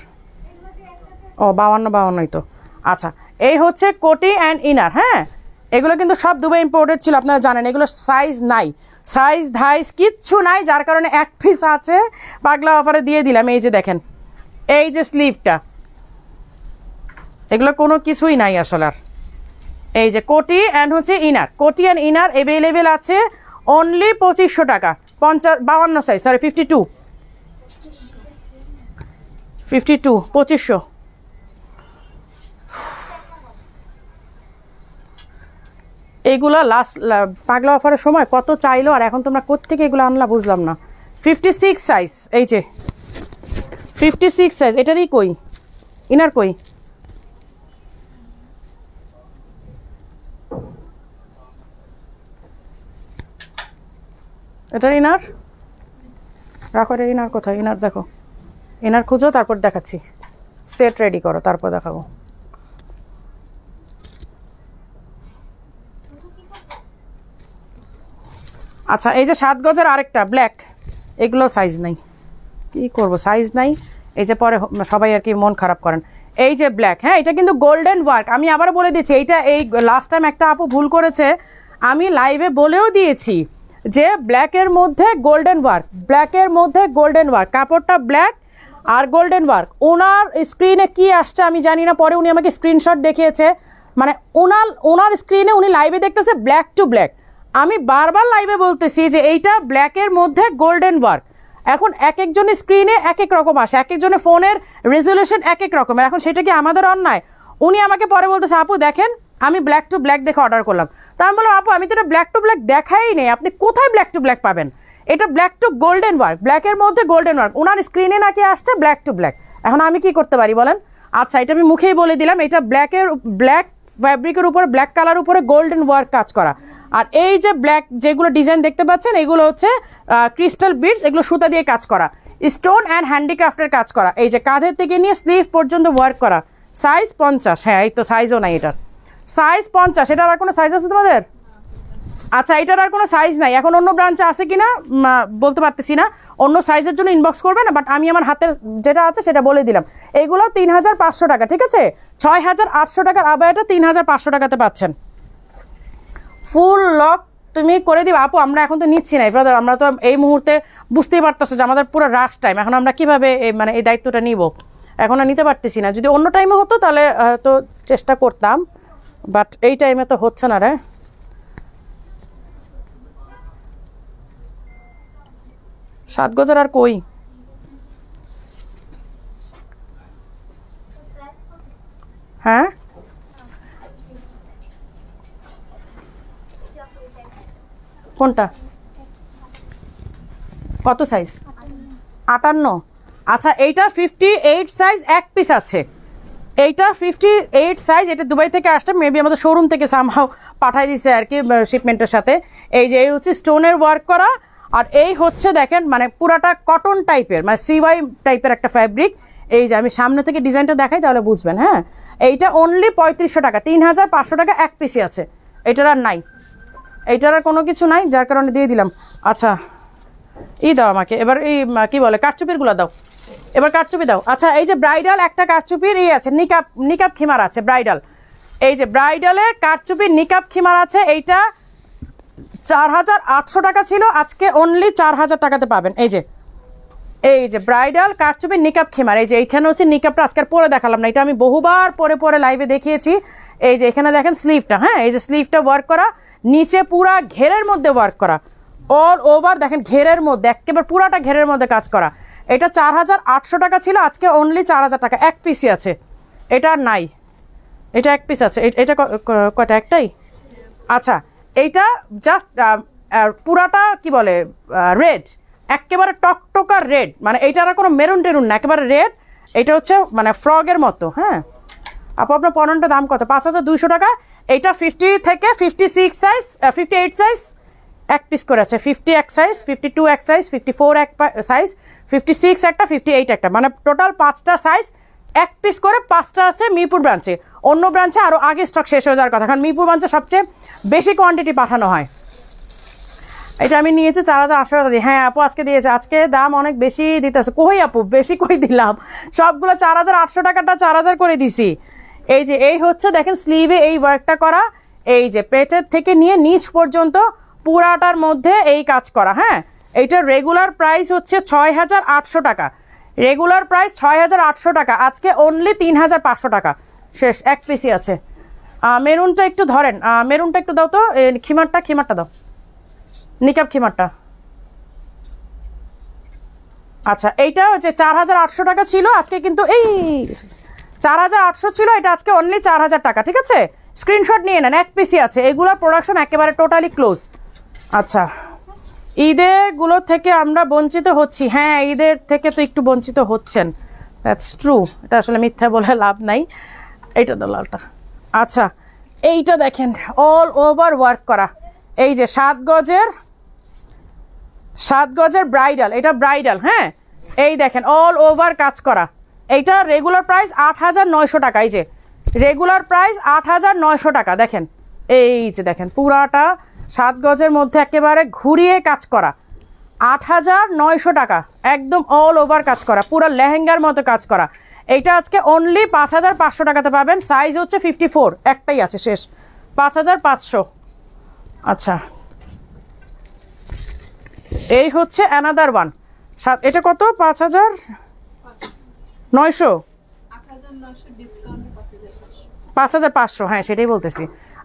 ও 52-52ই তো। আচ্ছা, এই হচ্ছে কোটি অ্যান্ড ইনার। হ্যাঁ, এগুলো কিন্তু সব দুবাই ইম্পোর্টেড ছিল, আপনারা জানেন। এগুলো সাইজ নাই, সাইজ ধাইজ কিচ্ছু নাই, যার কারণে এক পিস আছে, পাগলা অফারে দিয়ে দিলাম। এই যে দেখেন, এই যে স্লিভটা, এগুলো কোনো কিছুই নাই আসলে আর। এই যে কোটি অ্যান্ড হচ্ছে ইনার, কোটি অ্যান্ড ইনার অ্যাভেলেবেল আছে অনলি 2500 টাকা। 52 সাইজ, সরি 52, 2500। এইগুলো লাস্ট পাগলা অফারের সময় কত চাইলো, আর এখন তোমরা কোত্থেকে এগুলো আনলা বুঝলাম না। 56 সাইজ, এই যে 56 সাইজ, এটারই কই ইনার কই? এটার ইনার রাখো, এটার ইনার কোথায়? ইনার দেখো, ইনার খুঁজো, তারপর দেখাচ্ছি। সেট রেডি করো, তারপর দেখাবো। আচ্ছা, এই যে 7 গজের আরেকটা ব্ল্যাক, এগুলো সাইজ নাই, কি করব, সাইজ নাই। এই যে পরে সবাই আর কি মন খারাপ করেন। এই যে ব্ল্যাক, হ্যাঁ এটা কিন্তু গোল্ডেন ওয়ার্ক। আমি আবার বলে দিচ্ছি, এইটা এই লাস্ট টাইম একটা আপু ভুল করেছে, আমি লাইভে বলেও দিয়েছি যে ব্ল্যাকের মধ্যে গোল্ডেন ওয়ার্ক, ব্ল্যাকের মধ্যে গোল্ডেন ওয়ার্ক, কাপড়টা ব্ল্যাক আর গোল্ডেন ওয়ার্ক। ওনার স্ক্রিনে কি আসছে আমি জানি না, পরে উনি আমাকে স্ক্রিনশট দেখিয়েছে, মানে ওনার স্ক্রিনে উনি লাইভে দেখতেছে ব্ল্যাক টু ব্ল্যাক। আমি বারবার লাইভে বলতেছি যে এইটা ব্ল্যাকের মধ্যে গোল্ডেন ওয়ার্ক। এখন এক একজনের স্ক্রিনে এক এক রকম আসে, এক একজনের ফোনের রেজলিউশন এক এক রকমের। এখন সেটা কি আমাদের অন্যায়? উনি আমাকে পরে বলতেছে, আপু দেখেন আমি ব্ল্যাক টু ব্ল্যাক দেখে অর্ডার করলাম। তা আমি বললাম, আপু আমি তো এটা ব্ল্যাক টু ব্ল্যাক দেখাই নেই, আপনি কোথায় ব্ল্যাক টু ব্ল্যাক পাবেন? এটা ব্ল্যাক টু গোল্ডেন ওয়ার্ক, ব্ল্যাকের মধ্যে গোল্ডেন ওয়ার্ক। ওনার স্ক্রিনে নাকি আসছে ব্ল্যাক টু ব্ল্যাক। এখন আমি কি করতে পারি বলেন? আচ্ছা, এটা আমি মুখেই বলে দিলাম, এটা ব্ল্যাক ফ্যাব্রিকের উপরে, ব্ল্যাক কালার উপরে গোল্ডেন ওয়ার্ক কাজ করা। আর এই যে ব্ল্যাক যেগুলো ডিজাইন দেখতে পাচ্ছেন, এগুলো হচ্ছে ক্রিস্টাল বিডস, এগুলো সুতা দিয়ে কাজ করা, স্টোন অ্যান্ড হ্যান্ডিক্রাফটের কাজ করা। এই যে কাঁধের থেকে নিয়ে স্লিভ পর্যন্ত ওয়ার্ক করা। সাইজ 50, হ্যাঁ এই তো সাইজও নাই এটার, সাইজ 50। এটার আর কোনো সাইজ আছে তোমাদের? আচ্ছা, এটার আর কোনো সাইজ নাই। এখন অন্য ব্রাঞ্চে আছে কিনা বলতে পারতেছি না, অন্য সাইজের জন্য ইনবক্স করবে না, বাট আমি আমার হাতের যেটা আছে সেটা বলে দিলাম। এইগুলো 3,500 টাকা, ঠিক আছে? 6,800 টাকার আবায়াটা 3,500 টাকাতে পাচ্ছেন। ফুল লক তুমি করে দিবা আপু, আমরা এখন তো নিচ্ছি না, এবার আমরা তো এই মুহূর্তে বুঝতেই পারতেছো যে আমাদের পুরো রাশ টাইম, এখন আমরা কিভাবে মানে এই দায়িত্বটা নিব, এখন আর নিতে পারতেছি না। যদি অন্য টাইমে হতো তাহলে তো চেষ্টা করতাম, বাট এই টাইমে তো হচ্ছে না রে। সাত গজের আর কই? হ্যাঁ কোনটা? কত সাইজ? 58। আচ্ছা, এইটা 58 সাইজ এক পিস আছে, এইটা 58 সাইজ। এটা দুবাই থেকে আসছে, মেবি আমাদের শোরুম থেকে সামহাও পাঠাই দিছে আর কি শিপমেন্টের সাথে। এই যে এই হচ্ছে স্টোনের ওয়ার্ক করা, আর এই হচ্ছে দেখেন মানে পুরাটা কটন টাইপের, মানে সিওয়াই টাইপের একটা ফ্যাব্রিক। এই যে আমি সামনে থেকে ডিজাইনটা দেখাই তাহলে বুঝবেন। হ্যাঁ, এইটা অনলি 3500 টাকা, 3500 টাকা এক পিসি আছে। এইটার আর নাই, এইটার আর কোনো কিছু নাই, যার কারণে দিয়ে দিলাম। আচ্ছা দাও আমাকে এবার, এই কি বলে কারচুপিরগুলো দাও, এবার কারচুপি দাও। আচ্ছা এই যে ব্রাইডাল একটা কারচুপির আছে, নিকাব খিমার আছে ব্রাইডাল, এই যে ব্রাইডালের কারচুপির নিকাব খিমার আছে। এইটা 4800 টাকা ছিল, আজকে অনলি 4000 টাকাতে পাবেন। এই যে ব্রাইডাল কারচুপির নিকাব খিমার, এই যে এইখানে হচ্ছে নিকাবটা আজকে পরে দেখালাম না, এটা আমি বহুবার পরে লাইভে দেখিয়েছি। এই যে এখানে দেখেন স্লিভটা, হ্যাঁ এই যে স্লিভটা ওয়ার্ক করা, নিচে পুরা ঘেরের মধ্যে ওয়ার্ক করা, অল ওভার দেখেন ঘেরের মধ্যে, একেবারে পুরাটা ঘেরের মধ্যে কাজ করা। এটা 4800 টাকা ছিল, আজকে অনলি 4000 টাকা। এক পিসই আছে, এটা আর নাই, এটা এক পিস আছে। এটা কয়টা? একটাই। আচ্ছা এইটা জাস্ট পুরাটা কি বলে রেড, একেবারে টকটকা রেড, মানে এইটার আর কোনো মেরুন টেরুন না, একেবারে রেড। এটা হচ্ছে মানে ফ্রগের মতো। হ্যাঁ আপু আপনার পণ্যটার দাম কত? 5200 টাকা। এইটা 50 থেকে 56 সাইজ, 58 সাইজ এক পিস করে আছে, 50 এক সাইজ, 52 এক সাইজ, 54 এক সাইজ, 56 একটা, 58 একটা, মানে টোটাল 5টা সাইজ এক পিস করে 5টা আছে মিরপুর ব্রাঞ্চে। অন্য ব্রাঞ্চে আরও আগে স্টক শেষ হয়ে যাওয়ার কথা, কারণ মিরপুর ব্রাঞ্চে সবচেয়ে বেশি কোয়ান্টিটি পাঠানো হয়। এটা আমি নিয়েছি 4800 টাকা দিয়ে। হ্যাঁ আপু আজকে দিয়েছে, আজকে দাম অনেক বেশি দিতেছে। কই আপু বেশি কই দিলাম, সবগুলো 4800 টাকাটা 4000 করে দিছি। এই যে এই হচ্ছে দেখেন স্লিভে এই ওয়ার্কটা করা, এই যে পেটের থেকে নিয়ে নিচ পর্যন্ত পুরাটার মধ্যে এই কাজ করা। হ্যাঁ এইটার রেগুলার প্রাইস হচ্ছে 6800 টাকা, রেগুলার প্রাইস 6800 টাকা, আজকে অনলি 3500 টাকা। শেষ, এক পিসি আছে। মেরুনটা একটু ধরেন, মেরুনটা একটু দাও তো, খিমারটা দাও, নিকাব খিমারটা। আচ্ছা এইটা হচ্ছে 4800 টাকা ছিল, আজকে কিন্তু এই 4800 ছিল, এটা আজকে অনলি 4000 টাকা। ঠিক আছে, স্ক্রিনশট নিয়ে নেন, এক পিসি আছে। এগুলোর প্রোডাকশন একেবারে টোটালি ক্লোজ। আচ্ছা ঈদের গুলো থেকে আমরা বঞ্চিত হচ্ছি। হ্যাঁ ঈদের থেকে তো একটু বঞ্চিত হচ্ছেন, দ্যাটস ট্রু, এটা আসলে মিথ্যা বলে লাভ নাই। এইটা তো লালটা। আচ্ছা এইটা দেখেন অল ওভার ওয়ার্ক করা, এই যে 7 গজের ব্রাইডাল, এটা ব্রাইডাল। হ্যাঁ এই দেখেন অল ওভার কাজ করা। এইটা রেগুলার প্রাইস 8900 টাকা, এই যে রেগুলার প্রাইস 8900 টাকা। দেখেন এই যে দেখেন পুরাটা 7 গজের মধ্যে একেবারে ঘুরিয়ে কাজ করা, 8900 টাকা, একদম অল ওভার কাজ করা, পুরো লেহেঙ্গার মতো কাজ করা। এইটা আজকে অনলি 5500 টাকাতে পাবেন। সাইজ হচ্ছে 54, একটাই আছে, শেষ, 5500। আচ্ছা এই হচ্ছে অ্যানাদার ওয়ান, এটা কত? 5900, 5500, হ্যাঁ সেটাই বলতেছি।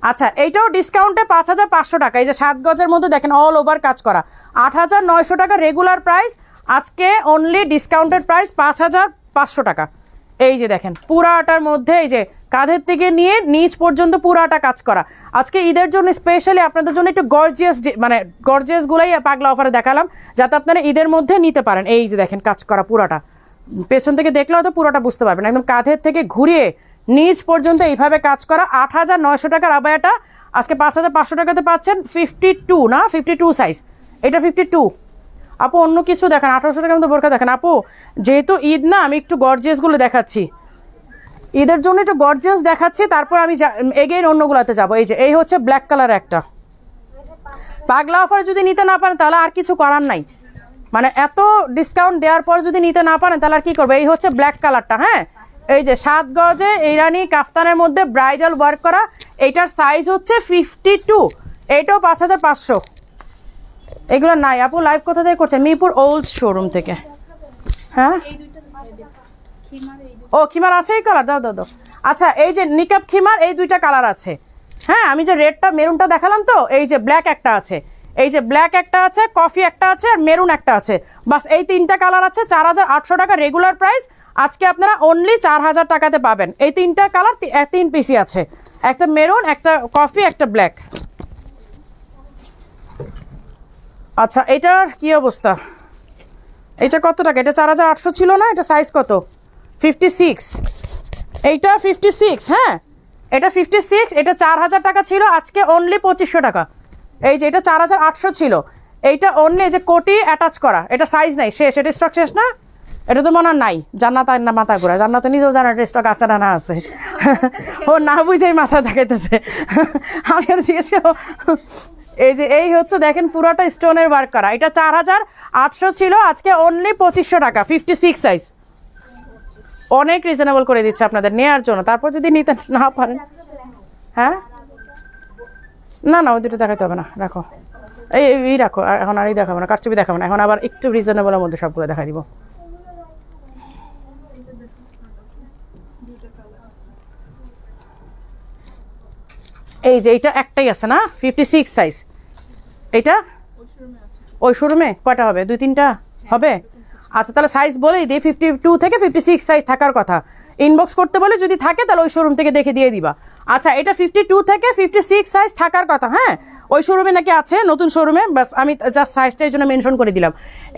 আচ্ছা এইটাও ডিসকাউন্টে 5500 টাকা, এই যে 7 গজের মধ্যে দেখেন অল ওভার কাজ করা, 8900 টাকা রেগুলার প্রাইস, আজকে অনলি ডিসকাউন্টেড প্রাইস 5500 টাকা। এই যে দেখেন পুরাটার মধ্যে এই যে কাঁধের থেকে নিয়ে নিচ পর্যন্ত পুরাটা কাজ করা। আজকে ঈদের জন্য স্পেশালি আপনাদের জন্য একটু গর্জিয়াস, মানে গর্জিয়াসগুলাই পাগলা অফারে দেখালাম, যাতে আপনারা ঈদের মধ্যে নিতে পারেন। এই যে দেখেন কাজ করা পুরাটা, পেছন থেকে দেখলেও তো পুরোটা বুঝতে পারবেন, একদম কাঁধের থেকে ঘুরিয়ে নিচ পর্যন্ত এইভাবে কাজ করা। 8900 টাকার আবায়াটা আজকে 5500 টাকাতে পাচ্ছেন। 52 না, 52 সাইজ, এটা 52। আপু অন্য কিছু দেখান, 1800 টাকার মতো বোরকা দেখেন। আপু যেহেতু ঈদ না, আমি একটু গর্জিয়াসগুলো দেখাচ্ছি, ঈদের জন্য একটু গর্জিয়াস দেখাচ্ছি, তারপর আমি এগেইন অন্যগুলোতে যাবো। এই যে এই হচ্ছে ব্ল্যাক কালার একটা পাগলা অফার, যদি নিতে না পারেন তাহলে আর কিছু করার নাই, মানে এত ডিসকাউন্ট দেওয়ার পর যদি নিতে না পারেন তাহলে আর কি করবে। এই হচ্ছে ব্ল্যাক কালারটা। হ্যাঁ এই যে 7 গজে ইরানি কাফতানের মধ্যে ব্রাইডাল ওয়ার্ক করা, এইটার সাইজ হচ্ছে 52, এইটাও 5500। এগুলো নাই আপু, লাইভ কোথা থেকে করছেন? মিরপুর ওল্ড শোরুম থেকে। হ্যাঁ ও খিমার আছে এই কালার, দাও দাও দাও। আচ্ছা এই যে নিকাব খিমার, এই দুইটা কালার আছে। হ্যাঁ আমি যে রেডটা মেরুনটা দেখালাম তো, এই যে ব্ল্যাক একটা আছে, এই যে ব্ল্যাক একটা আছে, কফি একটা আছে, আর মেরুন একটা আছে, বাস এই 3টা কালার আছে। 4800 টাকা রেগুলার প্রাইস, আজকে আপনারা অনলি 4000 টাকাতে পাবেন। এই 3টা কালার 3 পিসি আছে, একটা মেরুন, একটা কফি, একটা ব্ল্যাক। আচ্ছা এটার কি অবস্থা? এটা কত টাকা? এটা 4800 ছিল না? এটা সাইজ কত? 56, এইটা 56। হ্যাঁ এটা 56, এটা 4000 টাকা ছিল, আজকে অনলি 2500 টাকা। এই যে এটা 4800 ছিল, এইটা অনলি, এই যে কোটি অ্যাটাচ করা, এটা সাইজ নাই, শেষ, এটা স্টক শেষ না, এটা তো মনে হয় নাই, জান্নাত আর না মাথা ঘোরা, জান্নাতে নিজেও জানার স্টক আছে না না আছে, ও না বুঝেই মাথা জাগাইতেছে। আমি আর জিজ্ঞেস করবো, এই যে এই হচ্ছে দেখেন পুরোটা স্টোনের ওয়ার্ক করা, এটা 4800 ছিল, আজকে অনলি 2500 টাকা, 56 সাইজ। অনেক রিজনেবল করে দিচ্ছে আপনাদের নেওয়ার জন্য, তারপর যদি নিতে না পারেন। হ্যাঁ না না ওই দুটো দেখাতে হবে না, রাখো এই রাখো, এখন আর এই দেখাবো না, কারচুপি দেখাবো না, এখন আবার একটু রিজনেবলের মধ্যে সবগুলো দেখাই দিব। এই যে এইটা একটাই আছে না 56 সাইজ, এইটা ওই শোরুমে কয়টা হবে, 2-3টা হবে? আচ্ছা তাহলে সাইজ বলেই দিই, 52 থেকে 56 সাইজ থাকার কথা, ইনবক্স করতে বলে যদি থাকে তাহলে ওই শোরুম থেকে দেখে দিয়ে দিবা। আচ্ছা এটা 52 থেকে 56 সাইজ থাকার কথা, হ্যাঁ ওই শোরুমে নাকি আছে, নতুন শোরুমে, বাস আমি জাস্ট সাইজটা এই জন্য মেনশন করে দিলাম।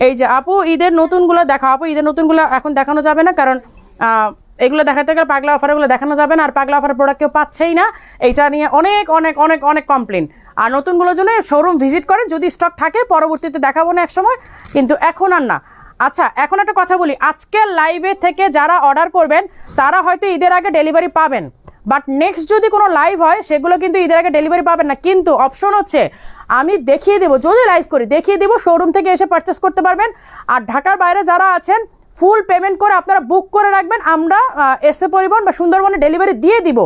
এই যে আপু ঈদের নতুনগুলো দেখাও, আপু ঈদের নতুনগুলো এখন দেখানো যাবে না, কারণ এগুলো দেখাতে গেলে পাগলা অফারগুলো দেখানো যাবে না, আর পাগলা অফার প্রোডাক্ট কেউ পাচ্ছেই না, এইটা নিয়ে অনেক অনেক অনেক অনেক কমপ্লেন। আর নতুনগুলোর জন্য শোরুম ভিজিট করেন, যদি স্টক থাকে পরবর্তীতে দেখাবো না এক সময়, কিন্তু এখন আর না। আচ্ছা এখন একটা কথা বলি, আজকের লাইভে থেকে যারা অর্ডার করবেন তারা হয়তো ঈদের আগে ডেলিভারি পাবেন, বাট নেক্সট যদি কোনো লাইভ হয় সেগুলো কিন্তু ঈদের আগে ডেলিভারি পাবেন না, কিন্তু অপশন হচ্ছে আমি দেখিয়ে দেবো, যদি লাইভ করি দেখিয়ে দেবো, শোরুম থেকে এসে পারচেস করতে পারবেন। আর ঢাকার বাইরে যারা আছেন ফুল পেমেন্ট করে আপনারা বুক করে রাখবেন, আমরা এসে পরিবহন বা সুন্দরবনে ডেলিভারি দিয়ে দিব।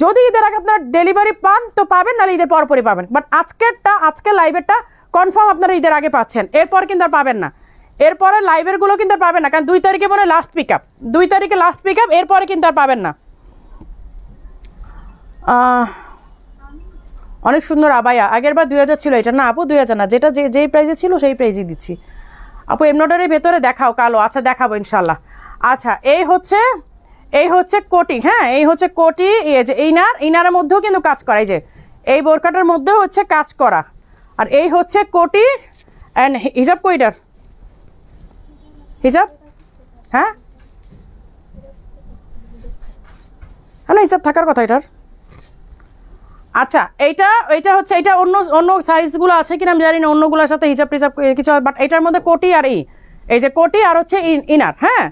যদি ঈদের আগে আপনারা ডেলিভারি পান তো পাবেন, নাহলে ঈদের পরপরই পাবেন, বাট আজকের লাইভেরটা কনফার্ম আপনারা ঈদের আগে পাচ্ছেন, এরপর কিন্তু আর পাবেন না, এরপরে লাইভেরগুলো কিন্তু আর পাবেন না, কারণ 2 তারিখে মনে হয় লাস্ট পিক আপ, 2 তারিখে লাস্ট পিক আপ, এরপরে কিন্তু আর পাবেন না। অনেক সুন্দর আবায়া, আগের বার 2000 ছিল, এটা না আপু 2000 না, যেটা যেই প্রাইজে ছিল সেই প্রাইজই দিচ্ছি আপু। এমব্রয়ডারির ভেতরে দেখাও কালো, আচ্ছা দেখাবো ইনশাল্লাহ। আচ্ছা এই হচ্ছে কোটি, হ্যাঁ এই হচ্ছে কোটি, এই যে ইনারের মধ্যেও কিন্তু কাজ করা, এই যে এই বোরকাটার মধ্যেও হচ্ছে কাজ করা, আর এই হচ্ছে কোটি। অ্যান্ড হিজাব কইটার হিজাব, হ্যাঁ হ্যালো হিজাব থাকার কথা এটার। আচ্ছা এইটা হচ্ছে, এটা অন্য সাইজগুলো আছে কিনা আমি জানি না, অন্যগুলোর সাথে হিজাব টিজাব কিছু, বাট এটার মধ্যে কোটি আর এই যে কোটি আর হচ্ছে ইনার, হ্যাঁ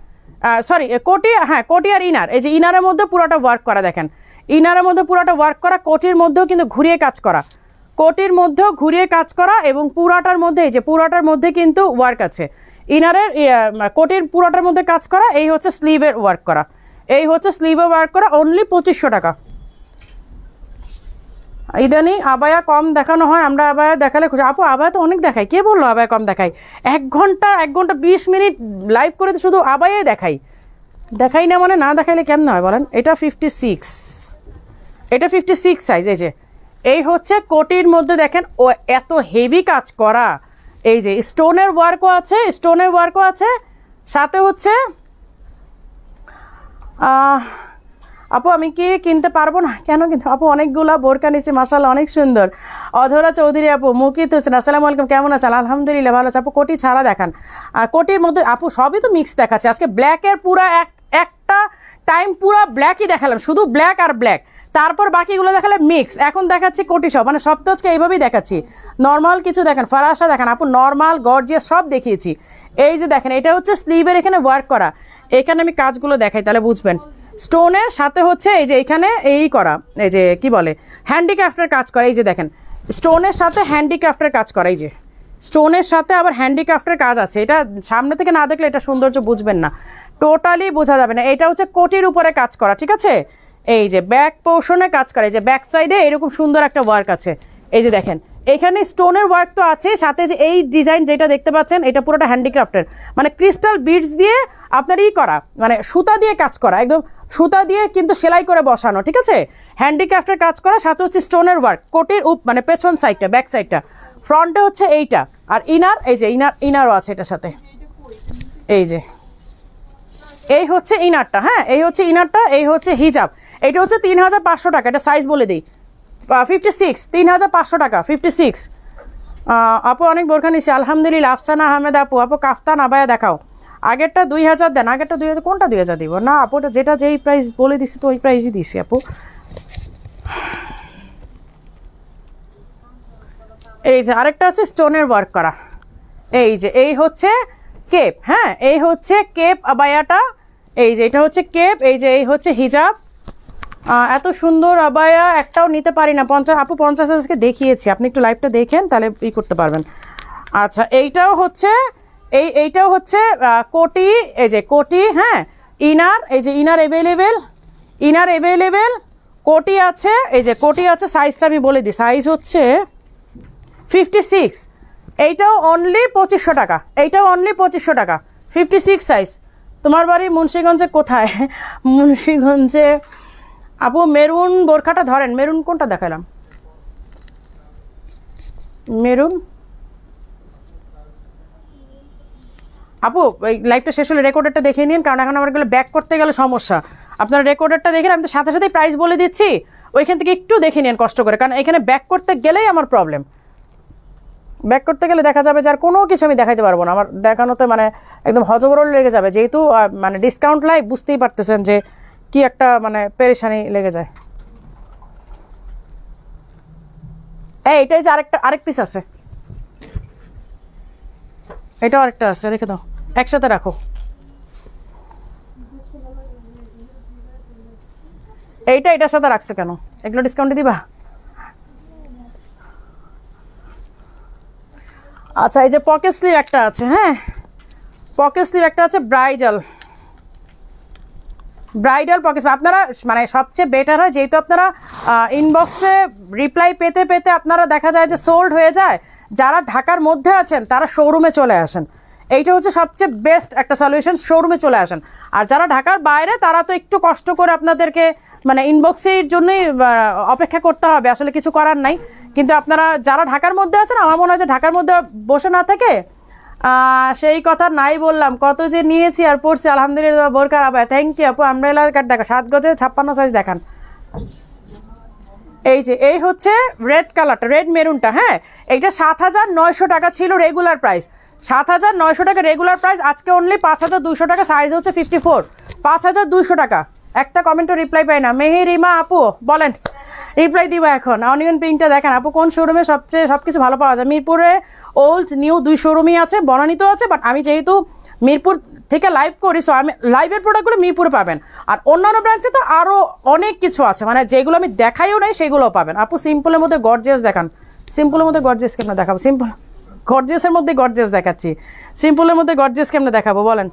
সরি কোটি, হ্যাঁ কোটি আর ইনার, এই যে ইনারের মধ্যে পুরোটা ওয়ার্ক করা, দেখেন ইনারের মধ্যে পুরোটা ওয়ার্ক করা, কোটির মধ্যেও কিন্তু ঘুরিয়ে কাজ করা, কোটির মধ্যেও ঘুরিয়ে কাজ করা, এবং পুরাটার মধ্যে এই যে পুরাটার মধ্যে কিন্তু ওয়ার্ক আছে, ইনারের কোটির পুরোটার মধ্যে কাজ করা। এই হচ্ছে স্লিভের ওয়ার্ক করা, এই হচ্ছে স্লিভে ওয়ার্ক করা, অনলি 2500 টাকা। ইদানি আবায়া কম দেখানো হয়, আমরা আবায়া দেখালে খুশি। আপু আবায়া তো অনেক দেখাই, কে বললো আবায়া কম দেখাই? 1 ঘন্টা 20 মিনিট লাইভ করে শুধু আবায়াই দেখাই না, মানে না দেখাইলে কেমন হয় বলেন? এটা 56, এটা 56 সাইজ। এই যে এই হচ্ছে কোটির মধ্যে দেখেন ও এত হেভি কাজ করা, এই যে স্টোনের ওয়ার্কও আছে, সাথে হচ্ছে আপু আমি কি কিনতে পারবো না? কেন কিন্তু আপু অনেকগুলা বোরকা নিচ্ছি মাশাআল্লাহ, অনেক সুন্দর। অধরা চৌধুরী আপু, মুকিত হোসেন আসসালামু আলাইকুম, কেমন আছেন? আলহামদুলিল্লাহ ভালো আছে আপু। কোটি ছাড়া দেখান, কোটির মধ্যে আপু সবই তো মিক্স দেখাচ্ছে, আজকে ব্ল্যাকের পুরা একটা টাইম পুরা ব্ল্যাকই দেখালাম, শুধু ব্ল্যাক আর ব্ল্যাক, তারপর বাকিগুলো দেখালে মিক্স, এখন দেখাচ্ছি কোটি সব, মানে সব তো আজকে এইভাবেই দেখাচ্ছি। নর্মাল কিছু দেখেন, ফারাসা দেখেন আপু, নর্মাল গর্জিয়াস সব দেখিয়েছি। এই যে দেখেন এটা হচ্ছে স্লিভের এখানে ওয়ার্ক করা, এখানে আমি কাজগুলো দেখাই তাহলে বুঝবেন। স্টোনের সাথে হচ্ছে এই যে এখানে এই করা, এই যে কি বলে হ্যান্ডিক্রাফটের কাজ করা, এই যে দেখেন স্টোনের সাথে হ্যান্ডিক্রাফটের কাজ করা, এই যে স্টোনের সাথে আবার হ্যান্ডিক্রাফটের কাজ আছে। এটা সামনে থেকে না দেখলে এটা সৌন্দর্য বুঝবেন না, টোটালি বোঝা যাবে না। এটা হচ্ছে কোটির উপরে কাজ করা, ঠিক আছে? এই যে ব্যাক পোর্শনে কাজ করা, এই যে ব্যাক সাইডে এরকম সুন্দর একটা ওয়ার্ক আছে, এই যে দেখেন এখানে স্টোনের ওয়ার্ক তো আছে, সাথে যে এই ডিজাইন যেটা দেখতে পাচ্ছেন এটা পুরোটা হ্যান্ডিক্রাফটের, মানে ক্রিস্টাল বিডস দিয়ে আপনার করা, মানে সুতা দিয়ে কাজ করা, একদম সুতা দিয়ে কিন্তু সেলাই করে বসানো, ঠিক আছে? হ্যান্ডিক্রাফটের কাজ করা, সাথে হচ্ছে স্টোনের ওয়ার্ক, কোটির মানে পেছন সাইডটা, ব্যাক সাইডটা, ফ্রন্টে হচ্ছে এইটা, আর ইনার এই যে ইনারও আছে এটার সাথে। এই যে এই হচ্ছে ইনারটা, হ্যাঁ এই হচ্ছে ইনারটা, এই হচ্ছে হিজাব। এটা হচ্ছে 3500 টাকা, এটা সাইজ বলে দিই 56, 3500 টাকা 56। আপু অনেক বোরখা নিছি আলহামদুলিল্লাহ। আফসানা আহমেদ আপু কাফতান আবায়া দেখাও, আগেরটা 2000 দেন, আগেরটা 2000, কোনটা 2000 দিব? না আপু ওটা যেটা যেই প্রাইস বলে দিছি তো ওই প্রাইসই দিছি আপু। এই যে আরেকটা আছে স্টোনের ওয়ার্ক করা, এই যে এই হচ্ছে কেপ, হ্যাঁ এই হচ্ছে কেপ আবায়াটা, এই যে এটা হচ্ছে কেপ, এই যে এই হচ্ছে হিজাব। এত সুন্দর আবায়া একটাও নিতে পারি না। 50 আপু 50 আজকে দেখিয়েছি, আপনি একটু লাইভটা দেখেন তাহলে ই করতে পারবেন। আচ্ছা এইটাও হচ্ছে এইটাও হচ্ছে কোটি, এই যে কোটি, হ্যাঁ ইনার, এই যে ইনার অ্যাভেলেবেল, কোটি আছে, এই যে কোটি আছে। সাইজটা আমি বলে দিই, সাইজ হচ্ছে 56, এইটাও অনলি 2500 টাকা, এইটাও অনলি 2500 টাকা, 56 সাইজ। তোমার বাড়ি মুন্সিগঞ্জে কোথায়? মুন্সিগঞ্জে আপু মেরুন বোরখাটা ধরেন, মেরুন কোনটা দেখালাম, মেরুন আপু এই লাইভটা শেষ হলে রেকর্ডারটা দেখে নিন, কারণ এখন আমার গেলে ব্যাক করতে গেলে সমস্যা। আপনারা রেকর্ডারটা দেখেন, আমি তো সাথে সাথেই প্রাইস বলে দিচ্ছি, ওইখান থেকে একটু দেখে নিন কষ্ট করে, কারণ এখানে ব্যাক করতে গেলেই আমার প্রবলেম। ব্যাক করতে গেলে দেখা যাবে যার কোনো কিছু আমি দেখাইতে পারবো না, আমার দেখানোতে মানে একদম হজবরল লেগে যাবে, যেহেতু মানে ডিসকাউন্ট লাইভ, বুঝতেই পারতেছেন যে কি একটা মানে পেরেশানি লেগে যায়। এইটাই যে আরেক পিস আছে, এটাও আরেকটা আছে, রেখে দাও, একসাথে রাখো। এটার সাথে রাখছে কেন, এগুলো ডিসকাউন্টে দিবা? আচ্ছা এই যে পকেট স্লিভ একটা আছে, হ্যাঁ পকেট স্লিভ একটা আছে, ব্রাইডাল পকেট। আপনারা মানে সবচেয়ে বেটার হয়, যেহেতু আপনারা ইনবক্সে রিপ্লাই পেতে পেতে আপনারা দেখা যায় যে সোল্ড হয়ে যায়, যারা ঢাকার মধ্যে আছেন তারা শোরুমে চলে আসেন, এইটা হচ্ছে সবচেয়ে বেস্ট একটা সলিউশন, শোরুমে চলে আসেন। আর যারা ঢাকার বাইরে তারা তো একটু কষ্ট করে আপনাদেরকে মানে ইনবক্সের জন্যই অপেক্ষা করতে হবে, আসলে কিছু করার নাই। কিন্তু আপনারা যারা ঢাকার মধ্যে আছেন, আমার মনে হয় যে ঢাকার মধ্যে বসে না থেকে সেই কথা নাই বললাম, কত যে নিয়েছি আর পড়ছি আলহামদুলিল্লাহ। বোরকার আবায় থ্যাংক ইউ আপু। আমব্রেলা কাট দেখো 7 গজে 56 সাইজ দেখান। এই যে এই হচ্ছে রেড কালারটা, রেড মেরুনটা, হ্যাঁ এইটা 7900 টাকা ছিল রেগুলার প্রাইস, 7900 টাকা রেগুলার প্রাইস, আজকে অনলি 5200 টাকা, সাইজ হচ্ছে 54, 5200 টাকা। একটা কমেন্টও রিপ্লাই পাই না। মেহেরিমা আপু বলেন, রিপ্লাই দিবা এখন। অনিয়ন পিঙ্কটা দেখেন আপু, কোন শোরুমে সবচেয়ে সব কিছু ভালো পাওয়া যায়? মিরপুরে ওল্ড নিউ 2 শোরুমই আছে, বনানীতেও আছে, বাট আমি যেহেতু মিরপুর থেকে লাইভ করি, সো আমি লাইভের প্রোডাক্টগুলো মিরপুরে পাবেন, আর অন্যান্য ব্রাঞ্চে তো আরও অনেক কিছু আছে, মানে যেগুলো আমি দেখাইও নাই সেগুলোও পাবেন। আপু সিম্পলের মধ্যে গর্জিয়াস দেখান, সিম্পলের মধ্যে গর্জিয়াস কেমন দেখাবো? সিম্পল গর্জিয়াসের মধ্যে গর্জিয়াস দেখাচ্ছি, সিম্পলের মধ্যে গর্জিয়াস কেমন দেখাবো বলেন?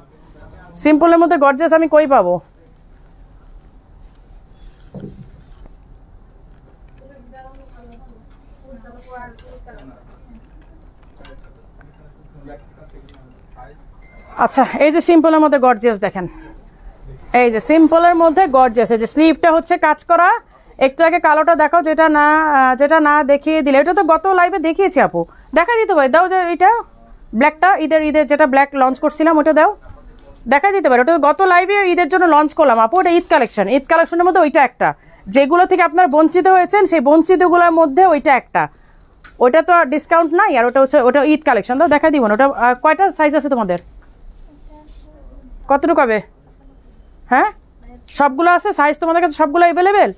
সিম্পলের মধ্যে গর্জিয়াস আমি কই পাবো? আচ্ছা এই যে সিম্পলের মধ্যে গর্জিয়াস দেখেন, এই যে সিম্পলের মধ্যে গর্জিয়াস, এই যে স্লিভটা হচ্ছে কাজ করা। একটু আগে কালোটা দেখো, যেটা না দেখিয়ে দিলে, এটা তো গত লাইভে দেখিয়েছি আপু, দেখা দিতে পারি, দাও যে এটা ব্ল্যাকটা, ঈদের যেটা ব্ল্যাক লঞ্চ করছিলাম ওটা দাও, দেখা দিতে পারি, ওটা গত লাইভে ঈদের জন্য লঞ্চ করলাম আপু, ওটা ঈদ কালেকশনের মধ্যে ওইটা একটা, যেগুলো থেকে আপনারা বঞ্চিত হয়েছেন সেই বঞ্চিতগুলোর মধ্যে ওইটা একটা, ওইটা তো ডিসকাউন্ট নাই, আর ওটা ঈদ কালেকশন, দাও দেখা দিব না। ওটা কয়টা সাইজ আছে তোমাদের, কতটুকু হবে? হ্যাঁ সবগুলো আছে সাইজ তোমাদের কাছে, সবগুলো অ্যাভেলেবেল?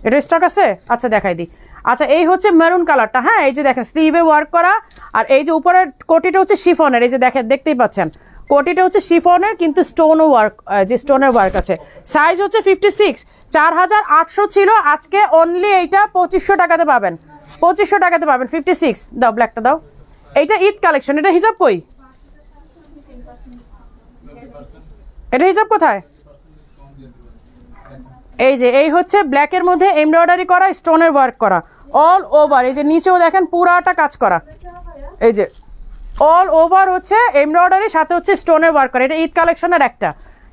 এটা স্টক আছে, আচ্ছা দেখাই দিই। আচ্ছা এই হচ্ছে মেরুন কালারটা, হ্যাঁ এই যে দেখেন স্লিভে ওয়ার্ক করা, আর এই যে উপরের কোটিটা হচ্ছে শিফনের, এই যে দেখতেই পাচ্ছেন কোটিটা হচ্ছে শিফনের, কিন্তু স্টোনও ওয়ার্ক, যে স্টোনের ওয়ার্ক আছে। সাইজ হচ্ছে 56, 4800 ছিল, আজকে অনলি এইটা 2500 টাকাতে পাবেন, 2500 টাকাতে পাবেন 56। দাও ব্ল্যাকটা দাও, এইটা ঈদ কালেকশন। এটা হিজাব কই, এটা হিজাব কোথায়? এই যে এই হচ্ছে ব্ল্যাকের মধ্যে এমব্রয়ডারি করা, স্টোনের ওয়ার্ক করা অল ওভার, এই যে নিচেও দেখেন পুরাটা কাজ করা, এই যে অল ওভার হচ্ছে এমব্রয়ডারি, সাথে হচ্ছে স্টোনের ওয়ার্ক করা। এটা ঈদ কালেকশনের একটা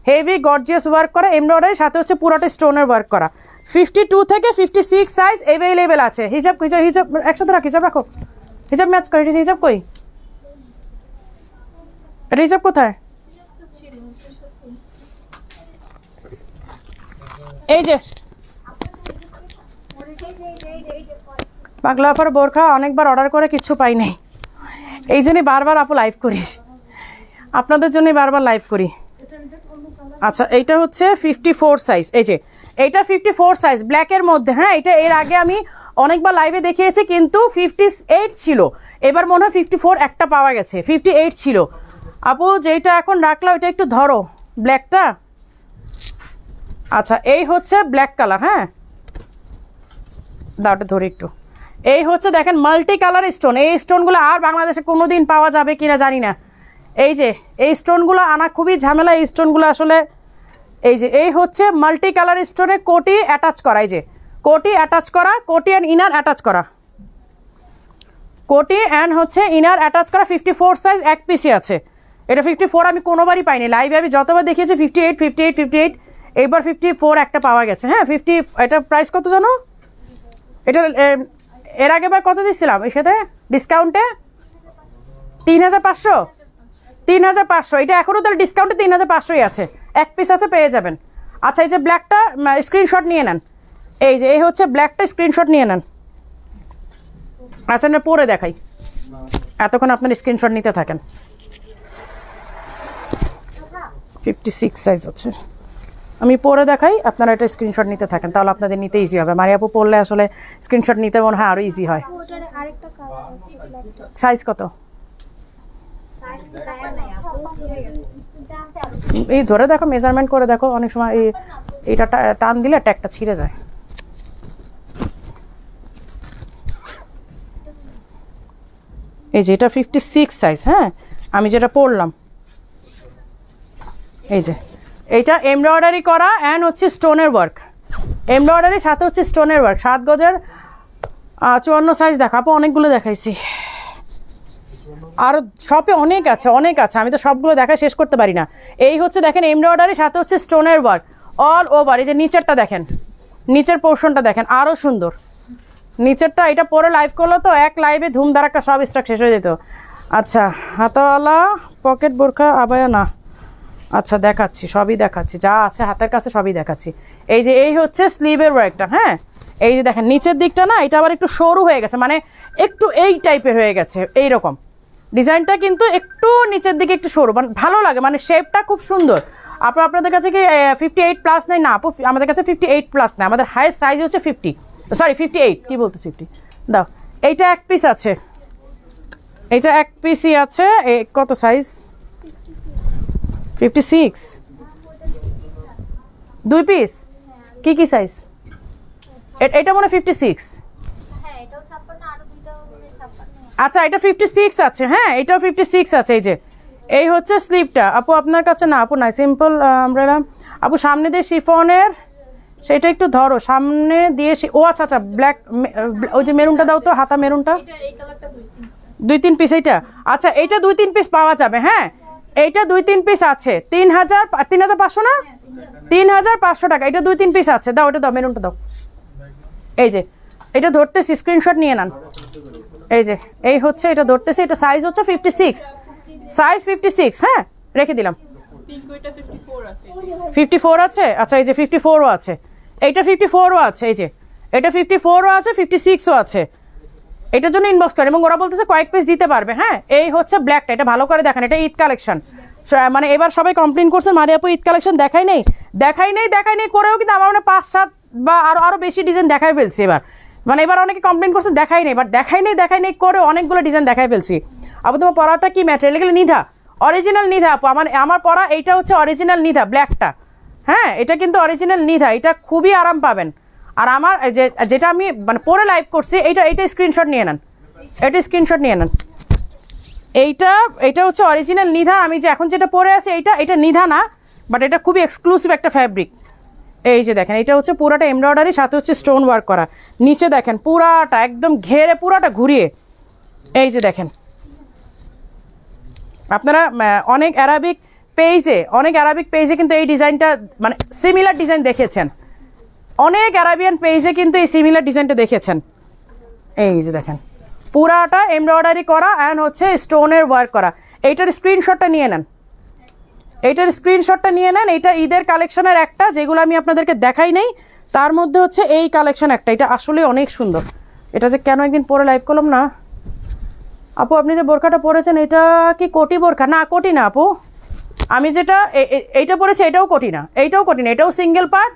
হেভি গর্জিয়াস ওয়ার্ক করা এমব্রয়ডারি, সাথে হচ্ছে পুরাটা স্টোনের ওয়ার্ক করা। 52 থেকে 56 সাইজ অ্যাভেলেবেল আছে। হিজাব একসাথে রাখ, হিজাব রাখো, হিজাব ম্যাচ করে। এটা হিজাব কই, এটা হিজাব কোথায়? এই যে পাগলা আপার বোরখা অনেকবার অর্ডার করে কিছু পাই নাই, এই জন্যই বারবার আপু লাইভ করি, আপনাদের জন্যই বারবার লাইভ করি। আচ্ছা এইটা হচ্ছে 54 সাইজ, এই যে এইটা 54 সাইজ ব্ল্যাকের মধ্যে, হ্যাঁ এটা এর আগে আমি অনেকবার লাইভে দেখিয়েছি কিন্তু 58 ছিল, এবার মনে হয় 54 একটা পাওয়া গেছে, 58 ছিল। আপু যেটা এখন রাখলাম এটা একটু ধরো ব্ল্যাকটা। আচ্ছা এই হচ্ছে ব্ল্যাক কালার, হ্যাঁ দাওটা ধরে একটু। এই হচ্ছে দেখেন মাল্টি কালার স্টোন, এই স্টোনগুলো আর বাংলাদেশে কোনো দিন পাওয়া যাবে কিনা জানি না। এই যে এই স্টোনগুলো আনা খুবই ঝামেলা, এই স্টোনগুলো আসলে এই যে এই হচ্ছে মাল্টি কালার স্টোনে কোটি অ্যাটাচ করা, এই যে কোটি অ্যাটাচ করা, কোটি অ্যান্ড ইনার অ্যাটাচ করা, কোটি অ্যান্ড হচ্ছে ইনার অ্যাটাচ করা। 54 সাইজ এক পিসই আছে, এটা 54 আমি কোনোবারই পাইনি লাইভে, আমি যতবার দেখিয়েছি 58 58 58, এইবার 54 একটা পাওয়া গেছে। হ্যাঁ 50, এটা প্রাইস কত জানো? এটা এর আগেবার কত দিচ্ছিলাম এর সাথে ডিসকাউন্টে? 3500, 3500। এটা এখনও তাহলে ডিসকাউন্টে 3500ই আছে, এক পিস আছে পেয়ে যাবেন। আচ্ছা এই যে ব্ল্যাকটা স্ক্রিনশট নিয়ে নেন, এই যে এই হচ্ছে ব্ল্যাকটা স্ক্রিনশট নিয়ে নেন। আচ্ছা না পরে দেখাই, এতক্ষণ আপনার স্ক্রিনশট নিতে থাকেন। 56 সাইজ আছে, আমি পরে দেখাই, আপনারা এটা স্ক্রিনশট নিতে থাকেন, তাহলে আপনাদের নিতে ইজি হবে। মারি আপু পড়লে আসলে স্ক্রিনশট নিতে মনে হয় আরও ইজি হয়। সাইজ কত? এই ধরে দেখো, মেজারমেন্ট করে দেখো, অনেক সময় এইটা টান দিলে ট্যাগটা ছিঁড়ে যায়। এই যে এটা 56 সাইজ, হ্যাঁ আমি যেটা পড়লাম, এই যে এইটা এমব্রয়ডারি করা অ্যান্ড হচ্ছে স্টোনের ওয়ার্ক, এমব্রয়ডারির সাথে হচ্ছে স্টোনের ওয়ার্ক। 7 গজের 54 সাইজ দেখাবো, অনেকগুলো দেখাইছি, আর শপে অনেক আছে অনেক আছে, আমি তো সবগুলো দেখা শেষ করতে পারি না। এই হচ্ছে দেখেন এমব্রয়ডারির সাথে হচ্ছে স্টোনের ওয়ার্ক অল ওভার। এই যে নিচেরটা দেখেন, নিচের পোর্শনটা দেখেন আরও সুন্দর, নিচেরটা এটা পরে লাইভ করলো তো এক লাইভে ধুমধারাক্কা সব স্টক শেষ হয়ে যেত। আচ্ছা হাতাওয়ালা পকেট বোরখা আবায়া না, আচ্ছা দেখাচ্ছি, সবই দেখাচ্ছি, যা আছে হাতের কাছে সবই দেখাচ্ছি। এই যে এই হচ্ছে স্লিভের ওয়ার্কটা, হ্যাঁ এই যে দেখেন নিচের দিকটা না এটা আবার একটু সরু হয়ে গেছে, মানে একটু এই টাইপের হয়ে গেছে, এইরকম ডিজাইনটা কিন্তু একটু নিচের দিকে একটু সরু, মানে ভালো লাগে, মানে শেপটা খুব সুন্দর। আপনাদের কাছে কি 58 প্লাস নেই? না আপু আমাদের কাছে 58 প্লাস নেই, আমাদের হাইয়েস্ট সাইজ হচ্ছে 50, সরি 58, কি বলতো 50 দাও। এইটা এক পিস আছে, এইটা এক পিসই আছে, কত সাইজ? 56, 2 পিস, কি কি সাইজ? এটা মনে হয় 56, আচ্ছা এটা 56 আছে, হ্যাঁ এটাও 56 আছে। এই যে এই হচ্ছে স্লিভটা, আপু আপনার কাছে না আপু নাই, সিম্পল আমব্রেলা আপু সামনে দিয়ে শিফনের, সেটা একটু ধরো সামনে দিয়ে, ও আচ্ছা আচ্ছা ব্ল্যাক, ওই যে মেরুনটা দাও তো, হাতা মেরুনটা, এই কালারটা 2-3 পিস। এইটা আচ্ছা এইটা 2-3 পিস পাওয়া যাবে, হ্যাঁ এইটা 2-3 পিস আছে, 3500 না, 3500 টাকা, এটা 2-3 পিস আছে, দাও ওটা দাও, মেরুনটা দাও। এই যে এটা ধরতেছি, স্ক্রিনশট নিয়ে নেন। এই যে এই হচ্ছে এটা ধরতেছি, এটা সাইজ হচ্ছে 56, সাইজ 56, হ্যাঁ রেখে দিলাম। পিঙ্ক ওইটা 54 আছে, 54 আছে, আচ্ছা এই যে 54ও আছে, এইটা 54ও আছে, এই যে এটা 54ও আছে, 56ও আছে, এটার জন্য ইনবক্স করেন, এবং ওরা বলতেছে কয়েক পিস দিতে পারবে। হ্যাঁ এই হচ্ছে ব্ল্যাকটা, এটা ভালো করে দেখেন, এটা ঈদ কালেকশন, মানে এবার সবাই কমপ্লেন করছে মারি আপু ঈদ কালেকশন দেখাই নেই করেও কিন্তু আমার মানে 5-7 বা আরও বেশি ডিজাইন দেখাই ফেলছি এবার, মানে এবার অনেকে কমপ্লেন করছে দেখাই নেই, বাট দেখাই নেই করে অনেকগুলো ডিজাইন দেখাই ফেলছি। আপু তোমার পরাটা কি ম্যাটেরিয়াল? এগুলো নিধা, অরিজিনাল নিধা আপু, আমার পরা এইটা হচ্ছে অরিজিনাল নিধা ব্ল্যাকটা, হ্যাঁ এটা কিন্তু অরিজিনাল নিধা, এটা খুবই আরাম পাবেন। আর আমার যেটা আমি মানে পরে লাইভ করছি, এইটা স্ক্রিনশট নিয়ে নেন, এটা স্ক্রিনশট নিয়ে নেন। এইটা হচ্ছে অরিজিনাল নিধা, আমি যে এখন যেটা পরে আছি এটা নিধা না, বাট এটা খুবই এক্সক্লুসিভ একটা ফ্যাব্রিক। এই যে দেখেন এটা হচ্ছে পুরাটা এমব্রয়ডারি, সাথে হচ্ছে স্টোন ওয়ার্ক করা, নিচে দেখেন পুরাটা একদম ঘেরে পুরাটা ঘুরিয়ে, এই যে দেখেন আপনারা অনেক অ্যারাবিক পেজে কিন্তু এই ডিজাইনটা মানে সিমিলার ডিজাইন দেখেছেন, অনেক অ্যারাবিয়ান পেজে কিন্তু এই সিমিলার ডিজাইনটা দেখেছেন। এই যে দেখেন পুরাটা এমব্রয়ডারি করা অ্যান্ড হচ্ছে স্টোনের ওয়ার্ক করা, এইটার স্ক্রিনশটটা নিয়ে নেন, এইটা ঈদের কালেকশনের একটা, যেগুলো আমি আপনাদেরকে দেখাই নেই, তার মধ্যে হচ্ছে এই কালেকশন একটা, এটা আসলে অনেক সুন্দর। এটা যে কেন একদিন পরে লাইভ করলাম না। আপু আপনি যে বোরখাটা পরেছেন এটা কি কোটি বোরখা? না কোটি না আপু, আমি যেটা এইটা পরেছি এটাও কোটি না, এটাও সিঙ্গেল পার্ট,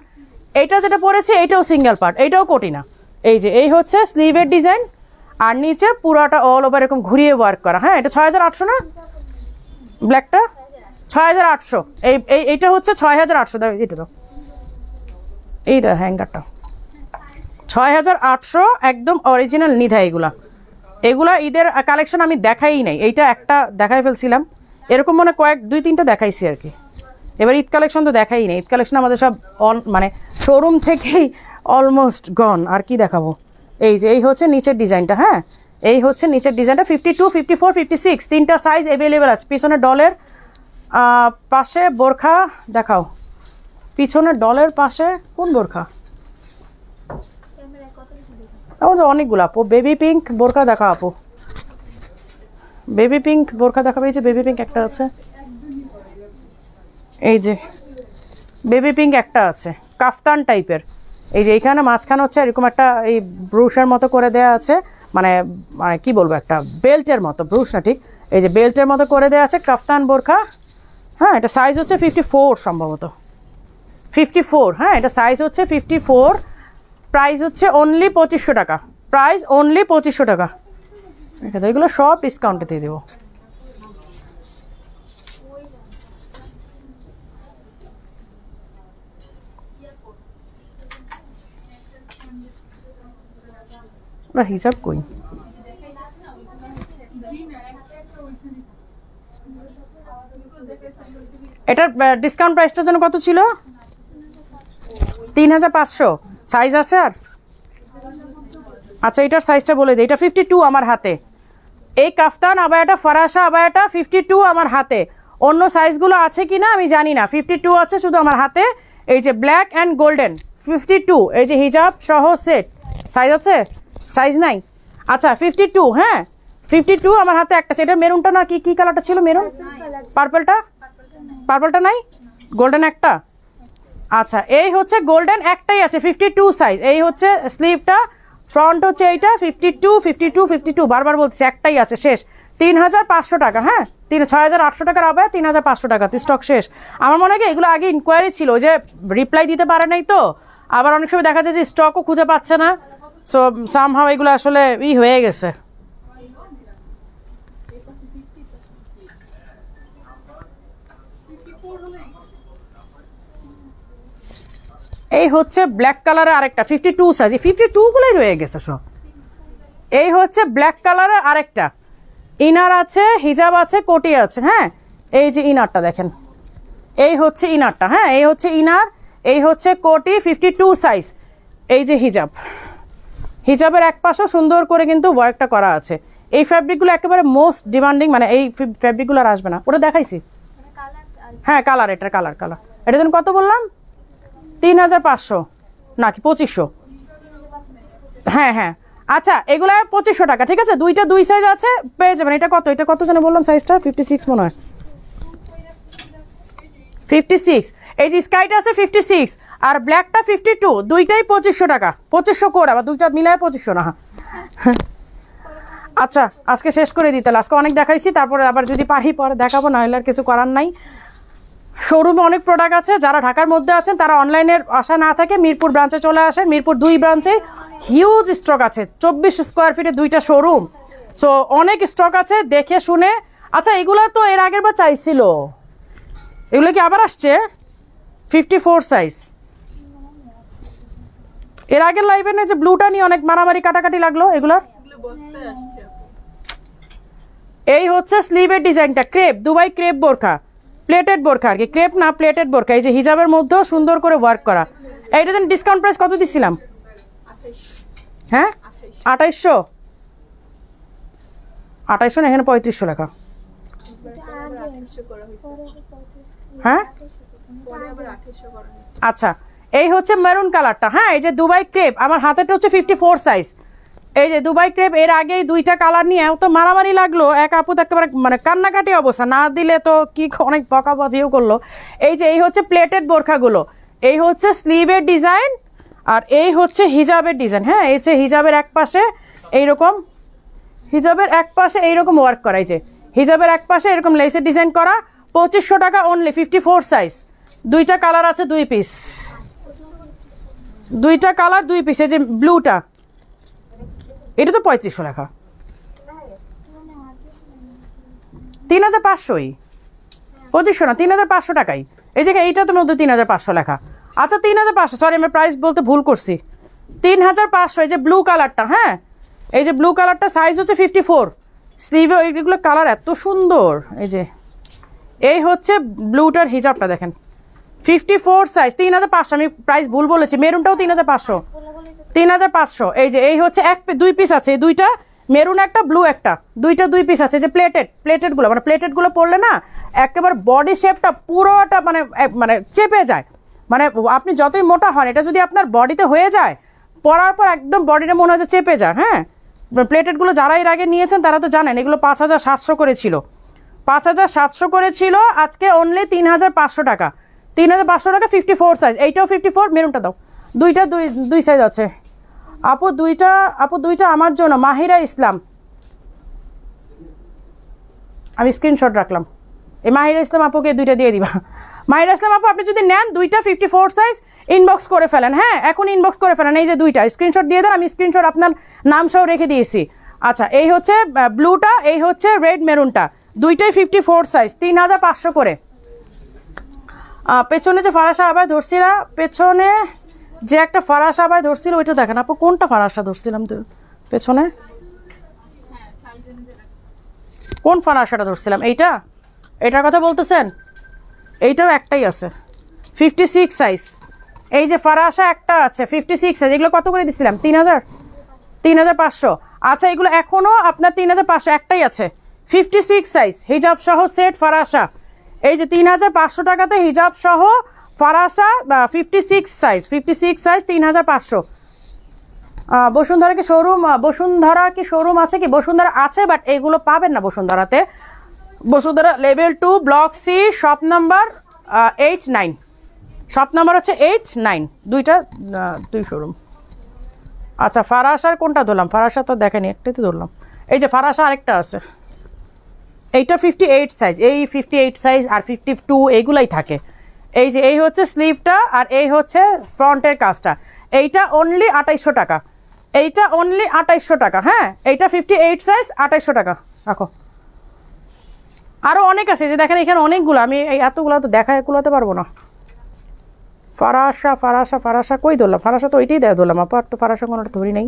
এইটা যেটা পরেছি এইটাও সিঙ্গেল পার্ট, এইটাও কোটি না, এই যে এই হচ্ছে স্লিভের ডিজাইন, আর নিচে পুরোটা অল ওভার এরকম ঘুরিয়ে ওয়ার্ক করা। হ্যাঁ, এটা 6800 না ব্ল্যাকটা? 6800। এইটা হচ্ছে 6800। দাও এটা দাও, এইটা হ্যাঙ্গারটা 6800 একদম অরিজিনাল নিধা। এগুলা ঈদের কালেকশন আমি দেখাই নাই, এইটা একটা দেখাই ফেলছিলাম, এরকম মনে দুই তিনটা দেখাইছি আর কি। এবার ঈদ কালেকশন তো দেখাই নেই, ঈদ কালেকশন আমাদের সব মানে শোরুম থেকেই অলমোস্ট গন। আর কি দেখাবো? এই যে এই হচ্ছে নিচের ডিজাইনটা। হ্যাঁ, এই হচ্ছে নিচের ডিজাইনটা 52, 54, 56 তিনটা সাইজ অ্যাভেলেবেল আছে। পিছনে ডলের পাশে বোরখা দেখাও, পিছনে ডলের পাশে কোন বোরখা? অনেকগুলো আপু। বেবি পিঙ্ক বোরখা দেখা আপু, বেবি পিঙ্ক বোরখা দেখাবে। এই যে বেবি পিঙ্ক একটা আছে, এই যে বেবি পিঙ্ক একটা আছে কাফতান টাইপের। এই যে এইখানে মাঝখানে হচ্ছে এরকম একটা এই ব্রুশের মতো করে দেওয়া আছে, মানে মানে কি বলবো, একটা বেল্টের মতো, ব্রুশ না ঠিক, এই যে বেল্টের মতো করে দেওয়া আছে কাফতান বোরখা। হ্যাঁ, এটা সাইজ হচ্ছে 54 সম্ভবত, 54। হ্যাঁ, এটা সাইজ হচ্ছে 54, প্রাইস হচ্ছে অনলি 2500 টাকা, প্রাইস অনলি 2500 টাকা। এগুলো সব ডিসকাউন্টে দিয়ে দেবো। হিজাব কই? এটার ডিসকাউন্ট প্রাইসটা যেন কত ছিল? 3500। সাইজ আছে আর? আচ্ছা, এটার সাইজটা বলে দিই। এটা 52 আমার হাতে। এই কাফতান আবায়াটা, ফরাসা আবায়াটা 52 আমার হাতে। অন্য সাইজগুলো আছে কি না আমি জানি না, 52 আছে শুধু আমার হাতে। এই যে ব্ল্যাক অ্যান্ড গোল্ডেন 52। এই যে হিজাব সহ সেট সাইজ আছে? সাইজ নাই? আচ্ছা 52। হ্যাঁ, 52 আমার হাতে একটা। এটা মেরুনটা না, কি কি কালারটা ছিল? মেরুন, পার্পলটা? পার্পলটা নাই, গোল্ডেন একটা। আচ্ছা, এই হচ্ছে গোল্ডেন একটাই আছে, 52 সাইজ। এই হচ্ছে স্লিভটা, ফ্রন্ট হচ্ছে এইটা 52, 52, 52 বারবার বলছি, একটাই আছে, শেষ। 3500 টাকা। হ্যাঁ, 6800 টাকার আবার 3500 টাকা, স্টক শেষ। আমার মনে হয় কি এগুলো আগে ইনকোয়ারি ছিল, যে রিপ্লাই দিতে পারে নাই তো, আবার অনেক সময় দেখা যায় যে স্টকও খুঁজে পাচ্ছে না। সো সামহাও এগুলো আসলে হয়ে গেছে। এই হচ্ছে ব্ল্যাক কালারে আরেকটা 52 সাইজ, 52 গুলোই রয়ে গেছে সব। এই হচ্ছে ব্ল্যাক কালারে আরেকটা, ইনার আছে, হিজাব আছে, কোটি আছে। হ্যাঁ, এই যে ইনারটা দেখেন, এই হচ্ছে ইনারটা। হ্যাঁ, এই হচ্ছে ইনার, এই হচ্ছে কোটি, 52 সাইজ। এই যে হিজাব, হিজাবের এক পাশে সুন্দর করে কিন্তু ওয়ার্কটা করা আছে। এই ফ্যাব্রিকগুলো একেবারে মোস্ট ডিমান্ডিং, মানে এই ফ্যাব্রিকগুলো আর আসবে না। ওটা দেখাইছি। হ্যাঁ, কালার, এটার কালার এটা যেন কত বললাম? 3500 নাকি 2500? হ্যাঁ হ্যাঁ, আচ্ছা এগুলো 2500 টাকা। ঠিক আছে, দুইটা দুই সাইজ আছে, পেয়ে যাবেন। এটা কত যেন বললাম সাইজটা? 56 মনে হয়, 56। এই যে স্কাইটা আছে 56 আর ব্ল্যাকটা 52, দুইটাই 2500 টাকা। 2500 করে, আবার দুইটা মিলায় 2500 না। আচ্ছা, আজকে শেষ করে দিই তাহলে। আজকে অনেক দেখাইছি, তারপরে আবার যদি পারি পরে দেখাবো, না হলে আর কিছু করার নাই। শোরুমে অনেক প্রোডাক্ট আছে। যারা ঢাকার মধ্যে আছেন তারা অনলাইনের আশা না থাকে মিরপুর ব্রাঞ্চে চলে আসে। মিরপুর 2 ব্রাঞ্চে হিউজ স্টক আছে, 24 স্কোয়ার ফিটে 2টা শোরুম। সো অনেক স্টক আছে, দেখে শুনে। আচ্ছা, এগুলো তো এর আগের বার চাইছিল, এগুলো কি আবার আসছে? 54 সাইজ। এর আগের লাইভে না যে ব্লুটা নিয়ে অনেক মারামারি কাটাকাটি লাগলো এগুলোর। এই হচ্ছে স্লিভের ডিজাইনটা, ক্রেপ, দুবাই ক্রেপ বোরখা, প্লেটেড বোরখা আর কি, ক্রেপ না প্লেটেড বোরখা। এই যে হিজাবের মধ্যেও সুন্দর করে ওয়ার্ক করা। এইটা যেন ডিসকাউন্ট প্রাইস কত দিছিলাম? হ্যাঁ, 2800। 2800 না, এখানে 3500 লেখা। হ্যাঁ, আচ্ছা এই হচ্ছে মেরুন কালারটা। হ্যাঁ, এই যে দুবাই ক্রেপ, আমার হাতেটা হচ্ছে 54 সাইজ। এই যে দুবাই ক্রেপ, এর আগেই 2টা কালার নিয়ে তো মারামারি লাগলো। এক আপু তো একেবারে মানে কান্নাকাটি অবস্থা, না দিলে তো কি অনেক বকাবাজিও করলো। এই যে এই হচ্ছে প্লেটেড বোরখাগুলো, এই হচ্ছে স্লিভের ডিজাইন, আর এই হচ্ছে হিজাবের ডিজাইন। হ্যাঁ, এই যে হিজাবের এক পাশে এইরকম, হিজাবের এক পাশে এইরকম ওয়ার্ক করা। এই যে হিজাবের এক পাশে এরকম লেসের ডিজাইন করা, 2500 টাকা অনলি, 54 সাইজ। 2টা কালার আছে, 2 পিস, 2টা কালার 2 পিস। এই যে ব্লুটা, এটা তো 3500 লেখা, 3500ই, 2500 না, 3500 টাকাই। এই জায়গায় এইটা তো মধ্যে 3500 লেখা। আচ্ছা 3500, সরি আমি প্রাইস বলতে ভুল করছি, 3500। এই যে ব্লু কালারটা, হ্যাঁ এই যে ব্লু কালারটা সাইজ হচ্ছে 54, স্লিভে এইগুলো কালার এত সুন্দর। এই যে এই হচ্ছে ব্লুটার হিজাবটা দেখেন, 54 সাইজ, 3500। আমি প্রাইস ভুল বলেছি, মেরুনটাও 3500, 3500। এই যে এই হচ্ছে দুই পিস আছে, এই দুইটা মেরুন একটা ব্লু একটা, দুইটা দুই পিস আছে। যে প্লেটেডগুলো মানে প্লেটেডগুলো পরলে না একেবারে বডি শেপটা পুরোটা মানে মানে চেপে যায়, মানে আপনি যতই মোটা হন এটা যদি আপনার বডিতে হয়ে যায় পরার পর একদম বডিটা মনে হয় যে চেপে যায়। হ্যাঁ প্লেটেডগুলো যারা এর আগে নিয়েছেন তারা তো জানেন, এগুলো 5700 করে ছিল, 5700 করে ছিল, আজকে অনলি 3500 টাকা, 3500 টাকা, 54 সাইজ। এইটাও 54, মেরুনটা দাও, দুইটা দুই সাইজ আছে আপু, দুইটা আমার জন্য। মাহিরা ইসলাম, আমি স্ক্রিনশট রাখলাম, এই মাহিরা ইসলাম আপুকে দুইটা দিয়ে দিবা। মাহিরা ইসলাম আপু আপনি যদি নেন দুইটা 54 সাইজ ইনবক্স করে ফেলেন, হ্যাঁ এখন ইনবক্স করে ফেলেন। এই যে দুইটা স্ক্রিনশট দিয়ে দেন, আমি স্ক্রিনশট আপনার নাম সহ রেখে দিয়েছি। আচ্ছা এই হচ্ছে ব্লুটা, এই হচ্ছে রেড মেরুনটা, দুইটাই 54 সাইজ, 3500 করে। পেছনে যে ফারাসা আবায় ধরছিলা, পেছনে যে একটা ফারাসা আবায় ধরছিল ওইটা দেখেন আপু, কোনটা ফারাসা ধরছিলাম তো পেছনে, কোন ফারাসাটা ধরছিলাম? এইটার কথা বলতেছেন? এইটাও একটাই আছে 56 সাইজ। এই যে ফারাসা একটা আছে 56 সাইজ, এগুলো কত করে দিছিলাম? 3500। আচ্ছা এগুলো এখনও আপনার 3500 একটাই আছে, 56 সাইজ হিজাব সহ সেট ফারাসা। এই যে 3500 টাকাতে হিজাব সহ ফারাসা 56 সাইজ, 3500। বসুন্ধরা কি শোরুম আছে কি? বসুন্ধরা আছে, বাট এগুলো পাবেন না বসুন্ধরাতে। Bashundhara level 2 block C shop number 8-9, shop number হচ্ছে 8-9, দুই শোরুম। আচ্ছা ফারাসার কোনটা ধরলাম? ফারাসা তো দেখেনি, একটাই তো ধরলাম। এই যে ফারাসা আরেকটা আছে, এইটা 58 সাইজ, এই 58 সাইজ আর 52 এইগুলাই থাকে। এই যে এই হচ্ছে স্লিভটা আর এই হচ্ছে ফ্রন্টের কাজটা, এইটা অনলি 2800 টাকা, এইটা অনলি 2800 টাকা। হ্যাঁ এইটা 58 সাইজ 2800 টাকা। রাখো, আরও অনেক আছে, যে দেখেন এখানে অনেকগুলো, আমি এই এতগুলো তো দেখায় কুলাতে পারবো না। ফারাসা কই ধরলাম? ফারাসা তো ওইটাই ধরলাম আপা, আর তো ফারাসা কোনোটা ধরি নাই।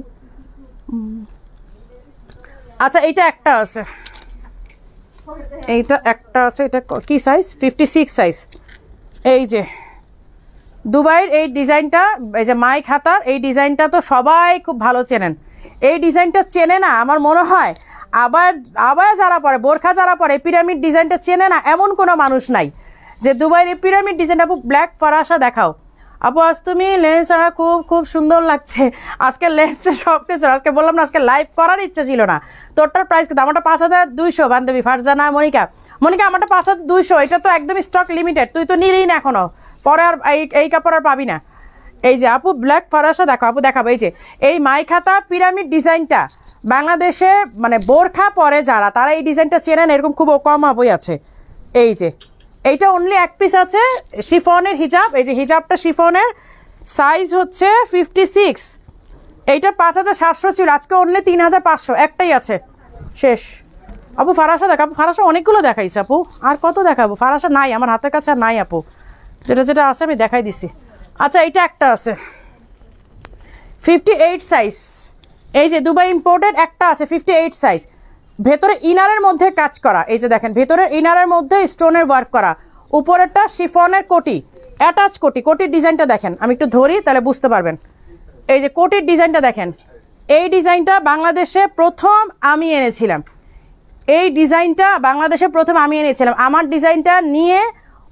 আচ্ছা এইটা একটা আছে, এটা কি সাইজ? 56 সাইজ। এই যে দুবাইয়ের এই ডিজাইনটা, এই যে মাইক হাতার এই ডিজাইনটা তো সবাই খুব ভালো চেনেন। এই ডিজাইনটা চেনে না আমার মনে হয়, আবার যারা পরে বোরখা যারা পরে পিরামিড ডিজাইনটা চেনে না এমন কোনো মানুষ নাই যে দুবাইয়ের এই পিরামিড ডিজাইনটা। আপু ব্ল্যাক ফারাসা দেখাও আপু, আজ তুমি লেন্স ছাড়া খুব সুন্দর লাগছে। আজকে লেন্সটা সব কিছু, আজকে বললাম না আজকে লাইভ করার ইচ্ছা ছিল না। তোরটার প্রাইস কিন্তু আমারটা 5200 বান্ধবী ফারজানা মনিকা, আমারটা 5200, এটা তো একদম স্টক লিমিটেড, তুই তো নিলেই না এখনো, পরে আর এই কাপড় আর পাবি না। এই যে আপু ব্ল্যাক ফারাসা দেখো আপু, দেখাবো। এই যে এই মাইখাতা পিরামিড ডিজাইনটা বাংলাদেশে মানে বোরখা পরে যারা তারা এই ডিজাইনটা চেনেন, এরকম খুব কম বই আছে। এই যে এইটা অনলি এক পিস আছে, শিফনের হিজাব। এই যে হিজাবটা শিফনের, সাইজ হচ্ছে 56, এইটা 5700 ছিল, আজকে অনলি 3500, একটাই আছে, শেষ। আপু ফারাসা দেখ, আপু ফারাসা অনেকগুলো দেখাইছে আপু, আর কত দেখাবো? ফারাসা নাই আমার হাতের কাছে, আর নাই আপু, যেটা আছে আমি দেখাই দিছি। আচ্ছা এইটা একটা আছে 58 সাইজ, এই যে দুবাই ইম্পোর্টেড একটা আছে 58 সাইজ, ভেতরে ইনারের মধ্যে কাজ করা। এই যে দেখেন ভেতরের ইনারের মধ্যে স্টোনের ওয়ার্ক করা, উপরেরটা শিফনের কোটি, অ্যাটাচ কোটির ডিজাইনটা দেখেন, আমি একটু ধরি তাহলে বুঝতে পারবেন। এই যে কোটির ডিজাইনটা দেখেন, এই ডিজাইনটা বাংলাদেশে প্রথম আমি এনেছিলাম, আমার ডিজাইনটা নিয়ে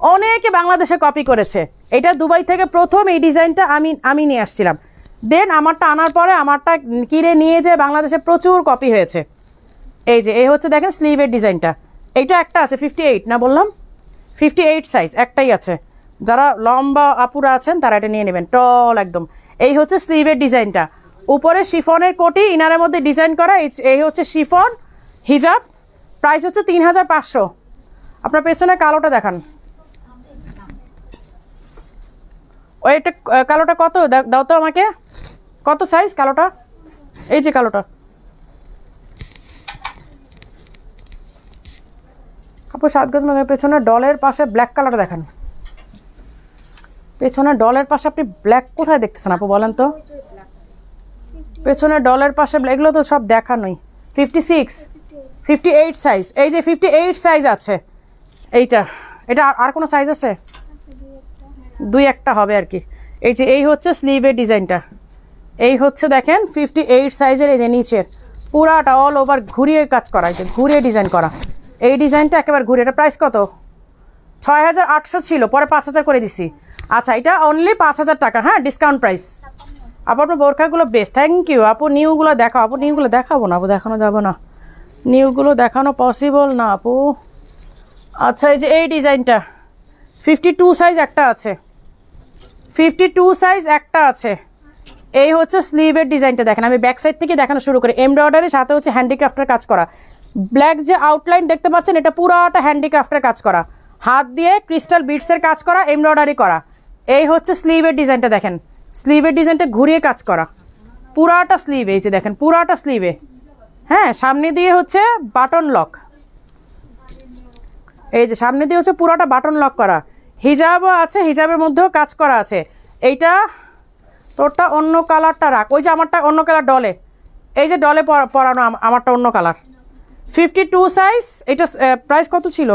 অনেকে বাংলাদেশে কপি করেছে। এটা দুবাই থেকে প্রথম এই ডিজাইনটা আমি নিয়ে আসছিলাম, দেন আমারটা আনার পরে আমারটা কিনে নিয়ে যে বাংলাদেশে প্রচুর কপি হয়েছে। এই যে এই হচ্ছে দেখেন স্লিভের ডিজাইনটা, এইটা একটা আছে 58 না বললাম, 58 সাইজ একটাই আছে। যারা লম্বা আপুরা আছেন তারা এটা নিয়ে নেবেন, টল একদম। এই হচ্ছে স্লিভের ডিজাইনটা, উপরে শিফনের কোটি, ইনারের মধ্যে ডিজাইন করা। এই হচ্ছে শিফন হিজাব, প্রাইস হচ্ছে 3500। আপনার পেছনে কালোটা দেখান, ওইটা কালোটা কত দাও তো আমাকে, কত সাইজ কালোটা? এই যে কালোটা আপু 7 গজ মানে পেছনে ডলের পাশে ব্ল্যাক কালার দেখান। পেছনে ডলের পাশে আপনি ব্ল্যাক কোথায় দেখতেছেন আপু বলেন তো? পেছনে ডলের পাশে এগুলো তো সব দেখানোই। 56 58 সাইজ, এই যে 58 সাইজ আছে এইটা। এটা আর কোনো সাইজ আছে? দুই একটা হবে আর কি। এই যে এই হচ্ছে স্লিভের ডিজাইনটা, এই হচ্ছে দেখেন 58 সাইজের, এই যে নিচের পুরাটা অল ওভার ঘুরিয়ে কাজ করা, এই যে ঘুরিয়ে ডিজাইন করা। এই ডিজাইনটা একেবারে ঘুরিয়ে, এটা প্রাইস কত? 6800 ছিল, পরে 5000 করে দিছি। আচ্ছা এটা অনলি 5000 টাকা, হ্যাঁ ডিসকাউন্ট প্রাইস। আপু আপনার বোরখাগুলো বেস্ট, থ্যাংক ইউ আপু। নিউগুলো দেখাও আপু। নিউগুলো দেখাবো না আপু, দেখানো যাবে না, নিউগুলো দেখানো পসিবল না আপু। আচ্ছা এই যে এই ডিজাইনটা 52 সাইজ একটা আছে, 52 সাইজ একটা আছে। এই হচ্ছে স্লিভের ডিজাইনটা দেখেন, আমি ব্যাক সাইড থেকে দেখানো শুরু করি। এমব্রয়ডারির সাথে হচ্ছে হ্যান্ডিক্রাফটের কাজ করা। ব্ল্যাক যে আউটলাইন দেখতে পাচ্ছেন এটা পুরোটা হ্যান্ডিক্রাফটের কাজ করা, হাত দিয়ে ক্রিস্টাল বিটসের কাজ করা, এমব্রয়ডারি করা। এই হচ্ছে স্লিভের ডিজাইনটা দেখেন, স্লিভের ডিজাইনটা ঘুরিয়ে কাজ করা, পুরাটা স্লিভ। এই যে দেখেন পুরাটা স্লিভে, হ্যাঁ সামনে দিয়ে হচ্ছে বাটন লক, এই যে সামনে দিয়ে হচ্ছে পুরাটা বাটন লক করা। হিজাবও আছে, হিজাবের মধ্যেও কাজ করা আছে। এইটা তোরটা অন্য কালারটা রাখ, ওই যে আমারটা অন্য কালার ডলে, এই যে ডলে পরানো আমারটা অন্য কালার। 52 সাইজ। এটা প্রাইস কত ছিল?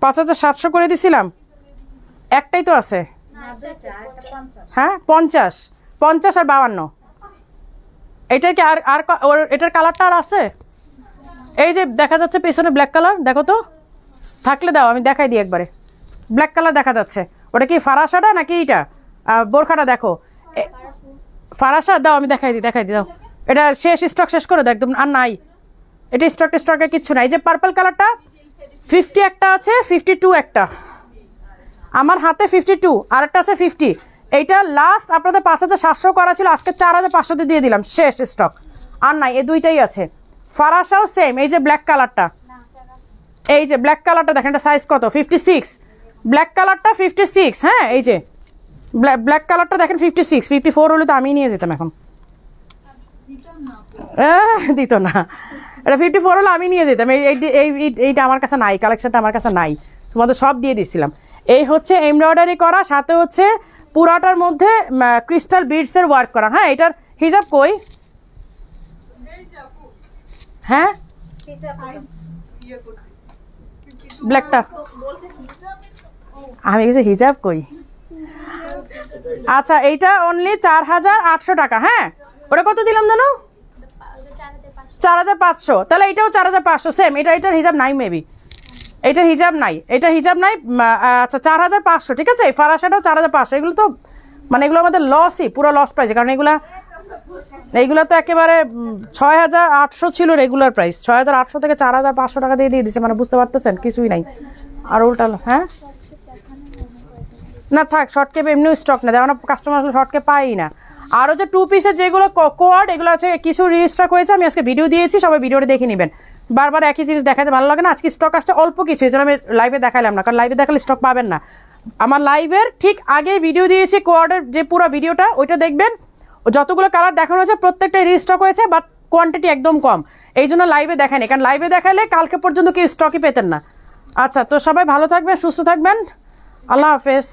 5700 করে দিছিলাম। একটাই তো আছে, হ্যাঁ 50 50 আর 52। এটার কি আর আর এটার কালারটা আর আছে? এই যে দেখা যাচ্ছে পেছনে ব্ল্যাক কালার, দেখো তো থাকলে দাও আমি দেখাই দিই একবারে। ব্ল্যাক কালার দেখা যাচ্ছে, ওটা কি ফারাসাটা নাকি এইটা বোরখাটা? দেখো ফারাসা, দাও আমি দেখাই দিই দাও। এটা শেষ, স্টক শেষ করে দাও একদম, আর নাই এটা, স্টকে কিচ্ছু নাই। এই যে পার্পল কালারটা 50 একটা আছে, 52 একটা, আমার হাতে 52, আর একটা আছে 50। এইটা লাস্ট আপনাদের 5700 করা ছিল, আজকে 4500 দিয়ে দিলাম, শেষ স্টক, আর নাই, এই দুইটাই আছে। ফারাসাও সেম, এই যে ব্ল্যাক কালারটা, এই যে ব্ল্যাক কালারটা দেখেন, এটা সাইজ কত? 56। ব্ল্যাক কালারটা 56, হ্যাঁ এই যে ব্ল্যাক কালারটা দেখেন 56। 54 হলে তো আমি নিয়ে যেতাম এখন, দিত না। এটা 54 হলে আমি নিয়ে যেতাম। এইটা আমার কাছে নাই, কালেকশনটা আমার কাছে নাই, তোমাদের সব দিয়ে দিচ্ছিলাম। এই হচ্ছে এমব্রয়ডারি করা, সাথে হচ্ছে পুরাটার মধ্যে ক্রিস্টাল বিডসের ওয়ার্ক করা। হ্যাঁ এটার হিজাব কই? হ্যাঁ ব্ল্যাকটা আমি কিছু হিজাব কই। আচ্ছা এইটা অনলি 4800 টাকা। হ্যাঁ ওটা কত দিলাম জানো? 4500। তাহলে এটাও 4500 সেম। এটার হিজাব নাই মেবি, এটার হিজাব নাই, আচ্ছা 4500 ঠিক আছে। ফারাসাটাও 4500। এগুলো তো মানে এগুলো আমাদের লসই, পুরো লস প্রাইস, কারণ এইগুলো তো একেবারে 6800 ছিল রেগুলার প্রাইস, 6800 থেকে 4500 টাকা দিয়ে দিচ্ছে, মানে বুঝতে পারতেছেন কিছুই নাই। আর উল্টা হ্যাঁ না থাক, শর্টকেপ এমনিও স্টক না, যেমন কাস্টমার শর্টকেপ পাই না। আরও যে 2 পিসের যেগুলো কোয়ার্ড এগুলো আছে, কিছু রিস্টক হয়েছে, আমি আজকে ভিডিও দিয়েছি, সবাই ভিডিওটা দেখে নেবেন। বারবার একই জিনিস দেখাতে ভালো লাগে না, আজকে স্টক আসছে অল্প কিছু, এই জন্য আমি লাইভে দেখালাম না, কারণ লাইভে দেখালে স্টক পাবেন না। আমার লাইভের ঠিক আগে ভিডিও দিয়েছি কোয়ার্ডের যে পুরো ভিডিওটা, ওইটা দেখবেন। যতগুলো কালার দেখানো হয়েছে প্রত্যেকটাই রিস্টক হয়েছে, বাট কোয়ান্টিটি একদম কম, এই জন্য লাইভে দেখায়নি, কারণ লাইভে দেখালে কালকে পর্যন্ত কেউ স্টকই পেতেন না। আচ্ছা তো সবাই ভালো থাকবেন, সুস্থ থাকবেন, আল্লাহ হাফেজ।